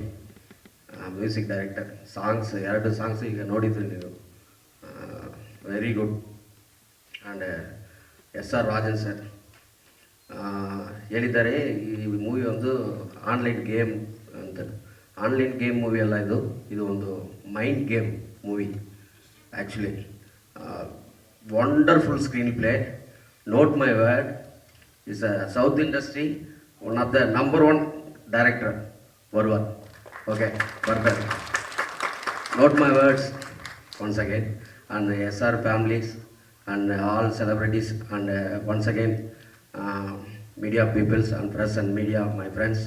music director. Songs 2 songs ಈಗ ನೋಡಿದ್ರಿ ನೀವು, very good. And SR Rajan sir ಹೇಳಿದ್ದಾರೆ ಈ ಮೂವಿ ಒಂದು ಆನ್ಲೈನ್ ಗೇಮ್ ಅಂತ. ಆನ್ಲೈನ್ ಗೇಮ್ ಮೂವಿ ಅಲ್ಲ ಇದು ಒಂದು mind game movie actually. Wonderful screen play. Note my word, is a south industry one of the number 1 director ವರ್ವರ್. ಓಕೆ, ಬರ್ತಾರೆ. Note my words once again, and SR families and all celebrities and once again media peoples and press and media, my friends,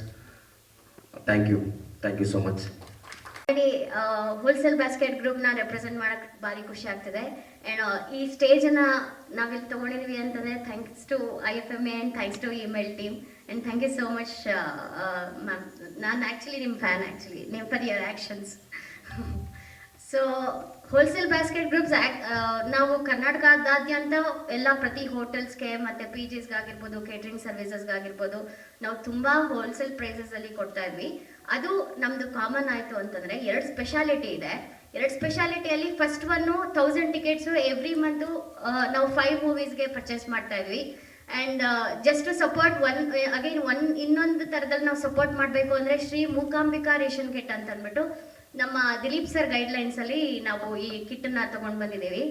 thank you so much. Wholesale basket ಗ್ರೂಪ್ನ represent ಮಾಡೋಕ್ಕೆ ಭಾರಿ ಖುಷಿ ಆಗ್ತಿದೆ. And ಈ ಸ್ಟೇಜನ್ನು ನಾವಿಲ್ಲಿ ತೊಗೊಂಡಿದ್ವಿ ಅಂತಂದರೆ thanks to IFMA and thanks to email team. And thank you so much ma'am. ನಾನು ಆ್ಯಕ್ಚುಲಿ ನಿಮ್ಮ ಫ್ಯಾನ್, ನಿಮ್ಮ for your actions. So wholesale basket groups ನಾವು ಕರ್ನಾಟಕದಾದ್ಯಂತ ಎಲ್ಲ ಪ್ರತಿ ಹೋಟೆಲ್ಸ್ಗೆ ಮತ್ತು PGಸ್ಗಾಗಿರ್ಬೋದು, ಕೇಟ್ರಿಂಗ್ ಸರ್ವಿಸಸ್ಗಾಗಿರ್ಬೋದು, ನಾವು ತುಂಬ ಹೋಲ್ಸೇಲ್ ಪ್ರೈಸಸಲ್ಲಿ ಕೊಡ್ತಾ ಇದ್ವಿ. ಅದು ನಮ್ಮದು ಕಾಮನ್ ಆಯಿತು ಅಂತಂದರೆ 2 ಸ್ಪೆಷಾಲಿಟಿ ಇದೆ. 2 ಸ್ಪೆಷಾಲಿಟಿಯಲ್ಲಿ first one 1000 tickets every month ನಾವು 5 ಮೂವೀಸ್ಗೆ ಪರ್ಚೇಸ್ ಮಾಡ್ತಾ ಇದ್ವಿ. ಆ್ಯಂಡ್ ಜಸ್ಟ್ ಟು ಸಪೋರ್ಟ್ ಇನ್ನೊಂದು ಥರದಲ್ಲಿ ನಾವು ಸಪೋರ್ಟ್ ಮಾಡಬೇಕು ಅಂದರೆ ಶ್ರೀ ಮೂಕಾಂಬಿಕಾ ರೇಷನ್ ಕಿಟ್ ಅಂತ ಅಂದ್ಬಿಟ್ಟು ನಮ್ಮ ದಿಲೀಪ್ ಸರ್ ಗೈಡ್ಲೈನ್ಸಲ್ಲಿ ನಾವು ಈ ಕಿಟ್ಟನ್ನು ತೊಗೊಂಡು ಬಂದಿದ್ದೀವಿ.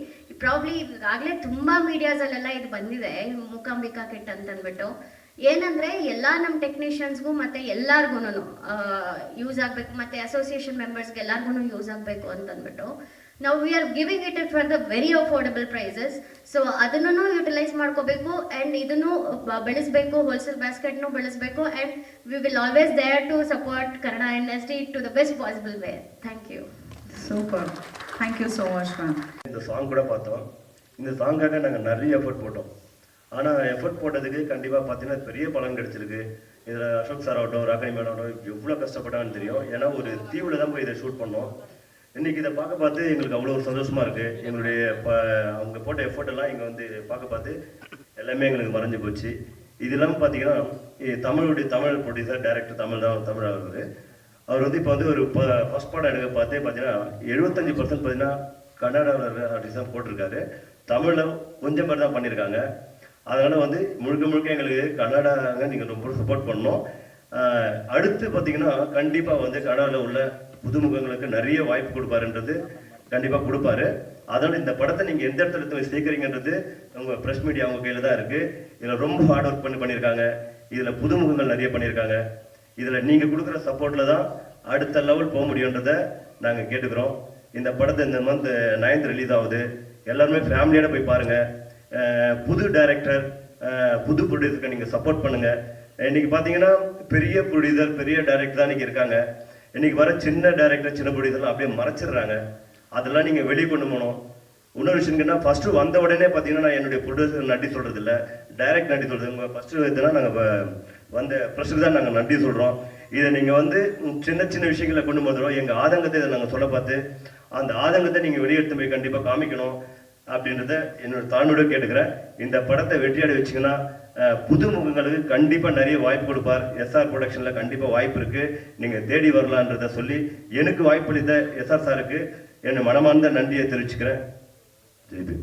ಪ್ರಾಬ್ಲಿ ಈಗಾಗಲೇ ತುಂಬ ಮೀಡಿಯಾಸಲ್ಲೆಲ್ಲ ಇದು ಬಂದಿದೆ, ಮೂಕಾಂಬಿಕಾ ಕಿಟ್ ಅಂತಂದ್ಬಿಟ್ಟು. ಏನಂದರೆ ಎಲ್ಲ ನಮ್ಮ ಟೆಕ್ನಿಷಿಯನ್ಸ್ಗೂ ಮತ್ತು ಎಲ್ಲರಿಗೂ ಯೂಸ್ ಆಗಬೇಕು, ಮತ್ತು ಅಸೋಸಿಯೇಷನ್ ಮೆಂಬರ್ಸ್ಗೆ ಎಲ್ಲರಿಗೂ ಯೂಸ್ ಆಗಬೇಕು ಅಂತಂದ್ಬಿಟ್ಟು ನಾವು we are giving it for the very affordable prices. So ಅದನ್ನು ಯುಟಿಲೈಸ್ ಮಾಡ್ಕೋಬೇಕು ಆ್ಯಂಡ್ ಇದನ್ನು ಬೆಳೆಸಬೇಕು, ಹೋಲ್ಸೇಲ್ ಬಾಸ್ಕೆಟ್ನು ಬೆಳೆಸಬೇಕು, and we will always there to support Kannada industry to the best possible way. Thank you. Super, thank you so much ma'am. இந்த song கூட பார்த்தோம். இந்த சாங்காக நாங்கள் நிறைய எஃபர்ட் போட்டோம். ஆனால் எஃபர்ட் போட்டதுக்கு கண்டிப்பாக பார்த்தீங்கன்னா பெரிய பலன் கிடைச்சிருக்கு. இதில் அசோக் சார் ஆகட்டும், ராகினி மேடம் ஆகட்டும் எவ்வளோ கஷ்டப்பட்டாங்கன்னு தெரியும். ஏன்னா ஒரு தீவில் தான் போய் இதை ஷூட் பண்ணோம். இன்றைக்கி இதை பார்த்து எங்களுக்கு அவ்வளோ ஒரு சந்தோஷமாக இருக்குது. எங்களுடைய அவங்க போட்ட எஃபர்ட் எல்லாம் இங்கே வந்து பார்த்து எல்லாமே எங்களுக்கு மறைஞ்சு போச்சு. இது இல்லாமல் பார்த்தீங்கன்னா தமிழ் ப்ரொடியூசர் டைரக்டர் தமிழ் அவர் வந்து இப்போ வந்து ஒரு ஃபர்ஸ்ட் படம் எடுக்க பார்த்தீங்கன்னா 75% பார்த்தீங்கன்னா கன்னடாவில் ஆர்டிஸ்ட் தான் போட்டிருக்காரு. தமிழில் கொஞ்சம் பேர் தான் பண்ணியிருக்காங்க. அதனால் வந்து முழுக்க எங்களுக்கு கன்னடாங்க நீங்கள் ரொம்ப சப்போர்ட் பண்ணணும். அடுத்து பார்த்தீங்கன்னா கண்டிப்பாக வந்து கன்னடாவில் உள்ள புதுமுகங்களுக்கு நிறைய வாய்ப்பு கொடுப்பாருன்றது கண்டிப்பாக கொடுப்பாரு. அதனால் இந்த படத்தை நீங்கள் எந்த இடத்துல எடுத்து சேர்க்குறீங்கன்றது உங்கள் ப்ரெஸ் மீடியா அவங்க கையில் தான் இருக்குது. இதில் ரொம்ப ஹார்ட் ஒர்க் பண்ணியிருக்காங்க. இதில் புதுமுகங்கள் நிறைய பண்ணியிருக்காங்க. இதில் நீங்கள் கொடுக்குற சப்போர்ட்டில் தான் அடுத்த லெவல் போக முடியுன்றதை நாங்கள் கேட்டுக்கிறோம். இந்த படத்தை இந்த மந்த் 9th ரிலீஸ் ஆகுது. எல்லாருமே ஃபேமிலியோட போய் பாருங்கள். புது டைரக்டர், புது ப்ரொடியூசருக்கு நீங்கள் சப்போர்ட் பண்ணுங்கள். இன்றைக்கி பார்த்தீங்கன்னா பெரிய ப்ரொடியூசர், பெரிய டைரக்டர் தான் இன்றைக்கி இருக்காங்க. இன்றைக்கி வர சின்ன டைரக்டர், சின்ன ப்ரொடியூசர்லாம் அப்படியே மறைச்சிடுறாங்க. அதெல்லாம் நீங்கள் வெளியே கொண்டு போகணும். இன்னொரு விஷயம்னா ஃபஸ்ட்டு வந்த உடனே பார்த்தீங்கன்னா நான் என்னுடைய ப்ரொடியூசர் நன்றி சொல்கிறது இல்லை, டைரக்ட் நன்றி சொல்கிறது. உங்கள் ஃபஸ்ட்டு இதெல்லாம் நாங்கள் வந்த ப்ரெஷருக்கு தான் நாங்கள் நன்றி சொல்கிறோம். இதை நீங்கள் வந்து சின்ன விஷயங்களை கொண்டு வந்துடும். எங்கள் ஆதங்கத்தை இதை நாங்கள் சொல்ல பார்த்து அந்த ஆதங்கத்தை நீங்கள் வெளியெடுத்து போய் கண்டிப்பாக காமிக்கணும் அப்படின்றத என்னோட தாழ்மையோட கேட்டுக்கிறேன். இந்த படத்தை வெற்றியாட வச்சிங்கன்னா புதுமுகங்களுக்கு கண்டிப்பாக நிறைய வாய்ப்பு கொடுப்பார். எஸ்ஆர் ப்ரொடக்ஷனில் கண்டிப்பாக வாய்ப்பு இருக்குது, நீங்கள் தேடி வரலான்றதை சொல்லி எனக்கு வாய்ப்பளித்த எஸ்ஆர் சாருக்கு என்னை மனமார்ந்த நன்றியை தெரிவிச்சுக்கிறேன். ஜெய்பி.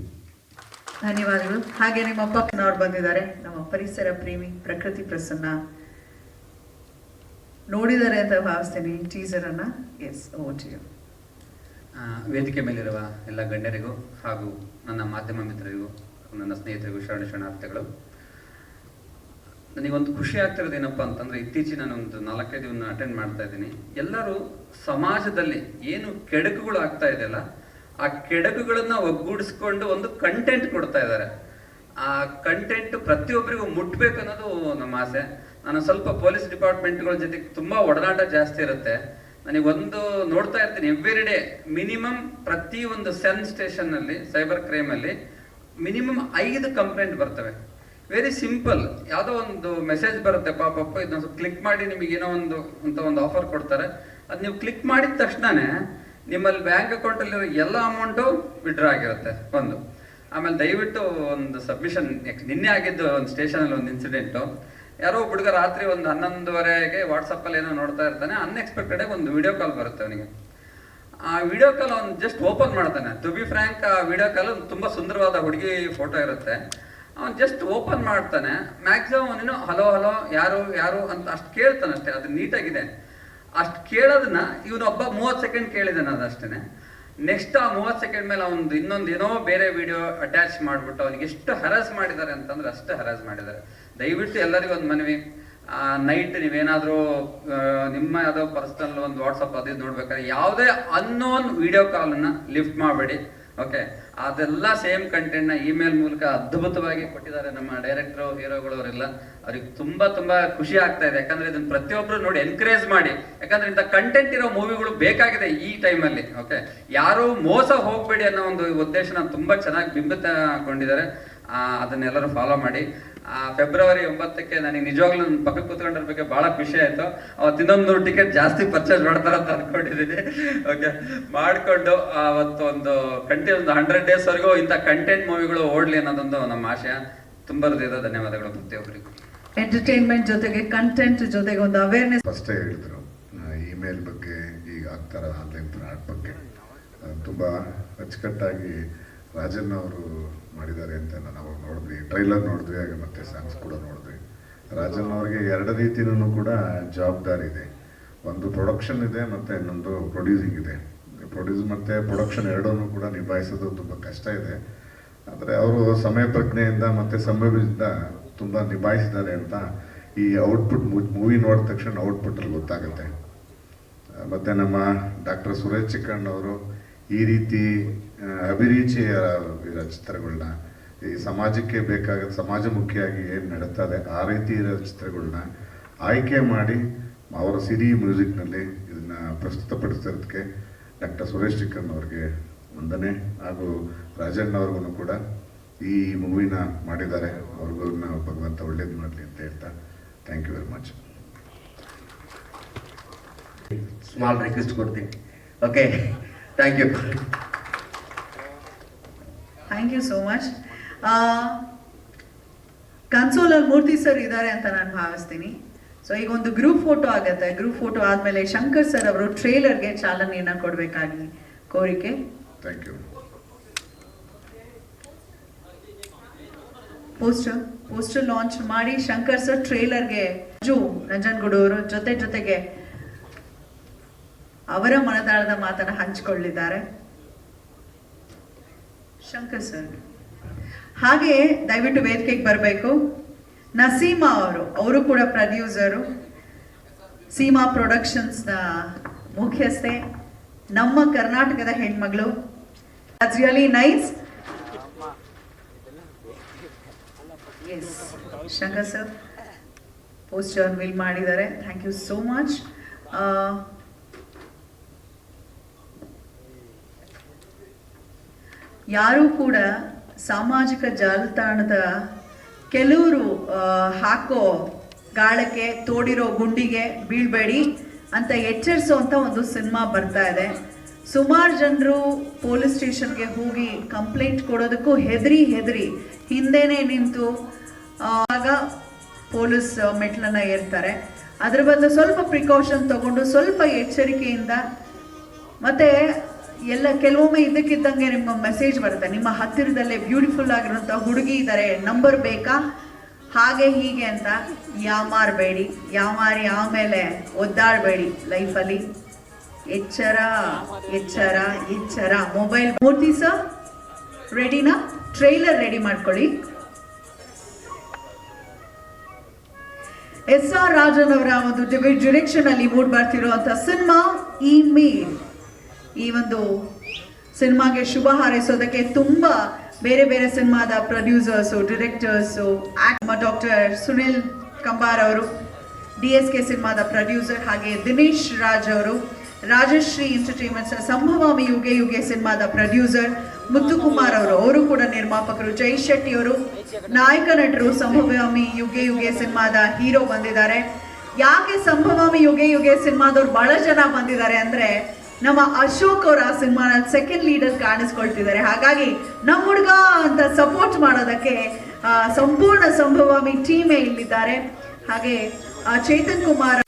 ಧನ್ಯವಾದಗಳು. ಹಾಗೆ ನಿಮ್ಮ ಪಕ್ಕನವ್ರು ಬಂದಿದ್ದಾರೆ, ನಮ್ಮ ಪರಿಸರ ಪ್ರೇಮಿ ಪ್ರಕೃತಿ ಪ್ರಸನ್ನ. ನೋಡಿದ್ದಾರೆ ಅಂತ ಭಾವಿಸ್ತೀನಿ ಟೀಸರ್ ಅನ್ನ. Yes, over to you. ವೇದಿಕೆ ಮೇಲಿರುವ ಎಲ್ಲ ಗಣ್ಯರಿಗೂ ಹಾಗೂ ನನ್ನ ಮಾಧ್ಯಮ ಮಿತ್ರರಿಗೂ ನನ್ನ ಸ್ನೇಹಿತರಿಗೂ ಶರಣಾರ್ಥಿಗಳು. ನನಗೊಂದು ಖುಷಿ ಆಗ್ತಿರೋದು ಏನಪ್ಪ ಅಂತಂದರೆ, ಇತ್ತೀಚೆಗೆ ನಾನು ಒಂದು 4-5 ದಿನ ಅಟೆಂಡ್ ಮಾಡ್ತಾ ಇದ್ದೀನಿ. ಎಲ್ಲರೂ ಸಮಾಜದಲ್ಲಿ ಏನು ಕೆಡಕುಗಳು ಆಗ್ತಾ ಇದೆಯಲ್ಲ, ಆ ಕೆಡಕುಗಳನ್ನು ಒಗ್ಗೂಡಿಸ್ಕೊಂಡು ಒಂದು ಕಂಟೆಂಟ್ ಕೊಡ್ತಾ ಇದ್ದಾರೆ. ಆ ಕಂಟೆಂಟ್ ಪ್ರತಿಯೊಬ್ಬರಿಗೂ ಮುಟ್ಬೇಕು ಅನ್ನೋದು ನಮ್ಮ ಆಸೆ. ನಾನು ಸ್ವಲ್ಪ ಪೊಲೀಸ್ ಡಿಪಾರ್ಟ್ಮೆಂಟ್ಗಳ ಜೊತೆಗೆ ತುಂಬ ಒಡನಾಟ ಜಾಸ್ತಿ ಇರುತ್ತೆ. ನನಗೊಂದು ನೋಡ್ತಾ ಇರ್ತೀನಿ, ಎವ್ರಿ ಡೇ ಮಿನಿಮಮ್ ಪ್ರತಿ ಒಂದು ಸ್ಟೇಷನ್ನಲ್ಲಿ ಸೈಬರ್ ಕ್ರೈಮಲ್ಲಿ ಮಿನಿಮಮ್ 5 ಕಂಪ್ಲೇಂಟ್ ಬರ್ತವೆ. ವೆರಿ ಸಿಂಪಲ್, ಯಾವುದೋ ಒಂದು ಮೆಸೇಜ್ ಬರುತ್ತೆ, ಪಾಪಪ್ಪ ಇದನ್ನ ಕ್ಲಿಕ್ ಮಾಡಿ ನಿಮಗೇನೋ ಒಂದು ಆಫರ್ ಕೊಡ್ತಾರೆ. ಅದು ನೀವು ಕ್ಲಿಕ್ ಮಾಡಿದ ತಕ್ಷಣನೇ ನಿಮ್ಮಲ್ಲಿ ಬ್ಯಾಂಕ್ ಅಕೌಂಟಲ್ಲಿರೋ ಎಲ್ಲ ಅಮೌಂಟು ವಿಡ್ರಾ ಆಗಿರುತ್ತೆ ಒಂದು. ಆಮೇಲೆ ದಯವಿಟ್ಟು ಒಂದು ಸಬ್ಮಿಷನ್, ನಿನ್ನೆ ಆಗಿದ್ದು ಒಂದು ಸ್ಟೇಷನಲ್ಲಿ ಒಂದು ಇನ್ಸಿಡೆಂಟು. ಯಾರೋ ಹುಡುಗ ರಾತ್ರಿ ಒಂದು 11:30ಗೆ ವಾಟ್ಸಪ್ಪಲ್ಲಿ ಏನೋ ನೋಡ್ತಾ ಇರ್ತಾನೆ. ಅನ್ಎಕ್ಸ್ಪೆಕ್ಟೆಡ್ ಒಂದು ವಿಡಿಯೋ ಕಾಲ್ ಬರುತ್ತೆ ಅವನಿಗೆ. ಆ ವಿಡಿಯೋ ಕಾಲ್ ಅವ್ನು ಜಸ್ಟ್ ಓಪನ್ ಮಾಡ್ತಾನೆ. ಟು ಬಿ ಫ್ರ್ಯಾಂಕ್, ಆ ವಿಡಿಯೋ ಕಾಲ್ ತುಂಬ ಸುಂದರವಾದ ಹುಡುಗಿ ಫೋಟೋ ಇರುತ್ತೆ. ಅವನು ಜಸ್ಟ್ ಓಪನ್ ಮಾಡ್ತಾನೆ. ಮ್ಯಾಕ್ಸಿಮಮ್ ಅವನೇನು ಹಲೋ ಯಾರು ಅಂತ ಅಷ್ಟು ಕೇಳ್ತಾನೆ ಅಷ್ಟೇ. ಅದು ನೀಟಾಗಿದೆ. ಅಷ್ಟು ಕೇಳೋದನ್ನ ಇವನೊಬ್ಬ 30 ಸೆಕೆಂಡ್ ಕೇಳಿದಾನೆ, ಅದಷ್ಟೇ. ನೆಕ್ಸ್ಟ್ ಆ 30 ಸೆಕೆಂಡ್ ಮೇಲೆ ಅವನು ಇನ್ನೊಂದು ಏನೋ ಬೇರೆ ವಿಡಿಯೋ ಅಟ್ಯಾಚ್ ಮಾಡಿಬಿಟ್ಟು ಅವನಿಗೆ ಎಷ್ಟು ಹರಾಸ್ ಮಾಡಿದ್ದಾರೆ ಅಂತಂದ್ರೆ ಅಷ್ಟೇ ಹರಾಸ್ ಮಾಡಿದ್ದಾರೆ. ದಯವಿಟ್ಟು ಎಲ್ಲರಿಗೂ ಒಂದು ಮನವಿ, ನೈಟ್ ನೀವೇನಾದರೂ ನಿಮ್ಮ ಯಾವುದೋ ಪರ್ಸನಲ್ ಒಂದು ವಾಟ್ಸಪ್ ಅದು ನೋಡ್ಬೇಕಾದ್ರೆ ಯಾವುದೇ ಅನ್ನೋನ್ ವಿಡಿಯೋ ಕಾಲನ್ನು ಲಿಫ್ಟ್ ಮಾಡಬೇಡಿ. ಓಕೆ, ಅದೆಲ್ಲ ಸೇಮ್ ಕಂಟೆಂಟ್ನ ಇಮೇಲ್ ಮೂಲಕ ಅದ್ಭುತವಾಗಿ ಕೊಟ್ಟಿದ್ದಾರೆ ನಮ್ಮ ಡೈರೆಕ್ಟ್ರು, ಹೀರೋಗಳು ಅವರೆಲ್ಲ. ಅವ್ರಿಗೆ ತುಂಬ ಖುಷಿ ಆಗ್ತಾ ಇದೆ. ಯಾಕಂದ್ರೆ ಇದನ್ನ ಪ್ರತಿಯೊಬ್ಬರು ನೋಡಿ ಎನ್ಕರೇಜ್ ಮಾಡಿ. ಯಾಕಂದ್ರೆ ಇಂಥ ಕಂಟೆಂಟ್ ಇರೋ ಮೂವಿಗಳು ಬೇಕಾಗಿದೆ ಈ ಟೈಮಲ್ಲಿ. ಓಕೆ, ಯಾರು ಮೋಸ ಹೋಗ್ಬೇಡಿ ಅನ್ನೋ ಒಂದು ಉದ್ದೇಶನ ತುಂಬ ಚೆನ್ನಾಗಿ ಬಿಂಬಿತಗೊಂಡಿದ್ದಾರೆ. ಅದನ್ನೆಲ್ಲರೂ ಫಾಲೋ ಮಾಡಿ. ಫೆಬ್ರವರಿ 9ಕ್ಕೆ ನನಗೆ ನಿಜವಾಗ್ಲೂ ನನ್ನ ಪಕ್ಕಕ್ಕೆ ಕೂತ್ಕೊಂಡ್ರ ಬಗ್ಗೆ ಭಾಳ ಖುಷಿ ಆಯಿತು. ಅವತ್ತು ಇನ್ನೊಂದು ಟಿಕೆಟ್ ಜಾಸ್ತಿ ಪರ್ಚೇಸ್ ಮಾಡ್ತಾರೆ ಅಂತ ಅನ್ಕೊಂಡಿದ್ದೀನಿ. ಓಕೆ, ಮಾಡಿಕೊಂಡು ಅವತ್ತು ಒಂದು 100 ಡೇಸ್ವರೆಗೂ ಇಂಥ ಕಂಟೆಂಟ್ ಮೂವಿಗಳು ಓಡಲಿ ಅನ್ನೋದೊಂದು ನಮ್ಮ ಆಶಯ. ತುಂಬ ಹೃದಯದ ಧನ್ಯವಾದಗಳು ಪ್ರತಿಯೊಬ್ಬರಿಗೂ. ಎಂಟರ್ಟೈನ್ಮೆಂಟ್ ಜೊತೆಗೆ ಕಂಟೆಂಟ್ ಜೊತೆಗೆ ಒಂದು ಅವೇರ್ನೆಸ್. ಫಸ್ಟೇ ಹೇಳಿದ್ರು ಇಮೇಲ್ ಬಗ್ಗೆ, ಈಗ ಆಗ್ತಾರ ಆನ್ಲೈನ್ ಫ್ರಾಡ್ ಬಗ್ಗೆ ತುಂಬ ಅಚ್ಚುಕಟ್ಟಾಗಿ ರಾಜನ್ ಅವರು ಮಾಡಿದ್ದಾರೆ ಅಂತ ನಾವು ನೋಡಿದ್ವಿ. ಟ್ರೈಲರ್ ನೋಡಿದ್ವಿ, ಹಾಗೆ ಮತ್ತೆ ಸಾಂಗ್ಸ್ ಕೂಡ ನೋಡಿದ್ವಿ. ರಾಜನ್ ಅವರಿಗೆ 2 ರೀತಿಯೂ ಕೂಡ ಜವಾಬ್ದಾರಿ ಇದೆ. ಒಂದು ಪ್ರೊಡಕ್ಷನ್ ಇದೆ ಮತ್ತು ಇನ್ನೊಂದು ಪ್ರೊಡ್ಯೂಸಿಂಗ್ ಇದೆ. ಪ್ರೊಡ್ಯೂಸ್ ಮತ್ತು ಪ್ರೊಡಕ್ಷನ್ ಎರಡನ್ನೂ ಕೂಡ ನಿಭಾಯಿಸೋದು ತುಂಬ ಕಷ್ಟ ಇದೆ. ಆದರೆ ಅವರು ಸಮಯ ಪ್ರಜ್ಞೆಯಿಂದ ಮತ್ತು ಸಂಭವದಿಂದ ತುಂಬ ನಿಭಾಯಿಸಿದ್ದಾರೆ ಅಂತ ಈ ಔಟ್ಪುಟ್ ಮೂವಿ ನೋಡಿದ ತಕ್ಷಣ ಔಟ್ಪುಟ್ಟಲ್ಲಿ ಗೊತ್ತಾಗುತ್ತೆ. ಮತ್ತು ನಮ್ಮ ಡಾಕ್ಟರ್ ಸುರೇಶ್ ಚಿಕ್ಕಣ್ಣ ಅವರು ಈ ರೀತಿ ಅಭಿರುಚಿಯ ಚಿತ್ರಗಳನ್ನ, ಈ ಸಮಾಜಕ್ಕೆ ಬೇಕಾದ ಸಮಾಜಮುಖಿಯಾಗಿ ಏನು ನಡೀತದೆ ಆ ರೀತಿ ಇರೋ ಚಿತ್ರಗಳನ್ನ ಆಯ್ಕೆ ಮಾಡಿ ಅವರ ಸಿರಿ ಮ್ಯೂಸಿಕ್ನಲ್ಲಿ ಇದನ್ನು ಪ್ರಸ್ತುತಪಡಿಸೋದಕ್ಕೆ ಡಾಕ್ಟರ್ ಸುರೇಶ್ ಚಿಕ್ಕಣ್ಣ ಅವ್ರಿಗೆ ವಂದನೆ, ಹಾಗೂ ರಾಜಣ್ಣ ಅವ್ರಿಗೂ ಕೂಡ ಈ ಮೂವಿನ ಮಾಡಿದ್ದಾರೆ. ಅವ್ರಿಗೂ ಭಗವಂತ ಒಳ್ಳೇದು ಮಾಡಲಿ ಅಂತ ಹೇಳ್ತಾ thank you very much. Small request ಕೊಡ್ತೀನಿ. Okay, thank you. Thank you so much. ಕನ್ಸೋಲಲ್ಲಿ ಮೂರ್ತಿ ಸರ್ ಇದ್ದಾರೆ ಅಂತ ನಾನು ಭಾವಿಸ್ತೀನಿ. ಸೊ ಈಗ ಒಂದು ಗ್ರೂಪ್ ಫೋಟೋ ಆಗುತ್ತೆ. ಗ್ರೂಪ್ ಫೋಟೋ ಆದಮೇಲೆ ಶಂಕರ್ ಸರ್ ಅವರು ಟ್ರೇಲರ್ಗೆ ಚಾಲನೆಯನ್ನು ಕೊಡಬೇಕಾಗಿ ಕೋರಿಕೆ. Thank you. ಪೋಸ್ಟರ್ ಲಾಂಚ್ ಮಾಡಿ ಶಂಕರ್ ಸರ್ ಟ್ರೇಲರ್ಗೆ ನಂಜನಗೂಡು ಅವರು ಜೊತೆಗೆ ಅವರ ಮನದಾಳದ ಮಾತನ್ನ ಹಂಚಿಕೊಳ್ಳಿದ್ದಾರೆ ಶಂಕರ್ ಸರ್. ಹಾಗೆ ದಯವಿಟ್ಟು ವೇದಿಕೆಗೆ ಬರಬೇಕು ನಸೀಮಾ ಅವರು ಕೂಡ ಪ್ರೊಡ್ಯೂಸರು, ಸೀಮಾ ಪ್ರೊಡಕ್ಷನ್ಸ್ನ ಮುಖ್ಯಸ್ಥೆ, ನಮ್ಮ ಕರ್ನಾಟಕದ ಹೆಣ್ಮಗಳು. That's really nice. Yes, Shankar sir poster unveil ಮಾಡಿದ್ದಾರೆ. Thank you so much. ಯಾರೂ ಕೂಡ ಸಾಮಾಜಿಕ ಜಾಲತಾಣದ ಕೆಲವರು ಹಾಕೋ ಗಾಳಕ್ಕೆ, ತೋಡಿರೋ ಗುಂಡಿಗೆ ಬೀಳ್ಬೇಡಿ ಅಂತ ಎಚ್ಚರಿಸುವಂಥ ಒಂದು ಸಿನಿಮಾ ಬರ್ತಾ ಇದೆ. ಸುಮಾರು ಜನರು ಪೊಲೀಸ್ ಸ್ಟೇಷನ್ಗೆ ಹೋಗಿ ಕಂಪ್ಲೇಂಟ್ ಕೊಡೋದಕ್ಕೂ ಹೆದರಿ ಹಿಂದೆನೇ ನಿಂತು ಆಗ ಪೊಲೀಸ್ ಮೆಟ್ಲನ್ನ ಏರ್ತಾರೆ. ಅದ್ರ ಬದಲು ಸ್ವಲ್ಪ ಪ್ರಿಕಾಷನ್ ತಗೊಂಡು ಸ್ವಲ್ಪ ಎಚ್ಚರಿಕೆಯಿಂದ, ಮತ್ತೆ ಕೆಲವೊಮ್ಮೆ ಇದಕ್ಕಿದ್ದಂಗೆ ನಿಮ್ಮ ಮೆಸೇಜ್ ಬರುತ್ತೆ, ನಿಮ್ಮ ಹತ್ತಿರದಲ್ಲೇ ಬ್ಯೂಟಿಫುಲ್ ಆಗಿರುವಂಥ ಹುಡುಗಿ ಇದ್ದಾರೆ, ನಂಬರ್ ಬೇಕಾ, ಹಾಗೆ ಹೀಗೆ ಅಂತ ಯಾಮಾರಿ ಆಮೇಲೆ ಒದ್ದಾಡಬೇಡಿ ಲೈಫಲ್ಲಿ. ಎಚ್ಚರ. ಮೊಬೈಲ್. ಮೂರ್ತಿ ಸರ್ ರೆಡಿನಾ? ಟ್ರೈಲರ್ ರೆಡಿ ಮಾಡ್ಕೊಳ್ಳಿ. SR ರಾಜನ್ ಅವರ ಒಂದು ಡಿರೆಕ್ಷನ್ ಅಲ್ಲಿ ಮೂಡ್ ಬರ್ತಿರುವಂತ ಸಿನಿಮಾ ಇಮೇಲ್. ಈ ಒಂದು ಸಿನಿಮಾಗೆ ಶುಭ ಹಾರೈಸೋದಕ್ಕೆ ತುಂಬಾ ಬೇರೆ ಸಿನಿಮಾದ producers, directors, doctor Sunil Kambar ಅವರು, DSK ಸಿನಿಮಾದ ಪ್ರೊಡ್ಯೂಸರ್, ಹಾಗೆ ದಿನೇಶ್ ರಾಜ್ ಅವರು, ರಾಜಶ್ರೀ ಎಂಟರ್ಟೈನ್ಮೆಂಟ್ಸ್ ಸಂಭವಾಮಿ ಯುಗೆ ಸಿನಿಮಾದ ಪ್ರೊಡ್ಯೂಸರ್, ಮುತ್ತುಕುಮಾರ್ ಅವರು ಕೂಡ ನಿರ್ಮಾಪಕರು, ಜೈ ಶೆಟ್ಟಿ ಅವರು ನಾಯಕ ನಟರು, ಸಂಭವಾಮಿ ಯುಗೆ ಸಿನಿಮಾದ ಹೀರೋ ಬಂದಿದ್ದಾರೆ. ಯಾಕೆ ಸಂಭವಾಮಿ ಯುಗೆ ಸಿನಿಮಾದವ್ರು ಬಹಳ ಜನ ಬಂದಿದ್ದಾರೆ ಅಂದ್ರೆ, ನಮ್ಮ ಅಶೋಕ್ ಅವರ ಸಿನಿಮಾನ ಸೆಕೆಂಡ್ ಲೀಡರ್ ಕಾಣಿಸ್ಕೊಳ್ತಿದ್ದಾರೆ. ಹಾಗಾಗಿ ನಮ್ಮ ಹುಡುಗ ಅಂತ ಸಪೋರ್ಟ್ ಮಾಡೋದಕ್ಕೆ ಸಂಪೂರ್ಣ ಸಂಭವಾಮಿ ಟೀಮೇ ಇಲ್ಲಿದ್ದಾರೆ. ಹಾಗೆ ಚೇತನ್ ಕುಮಾರ್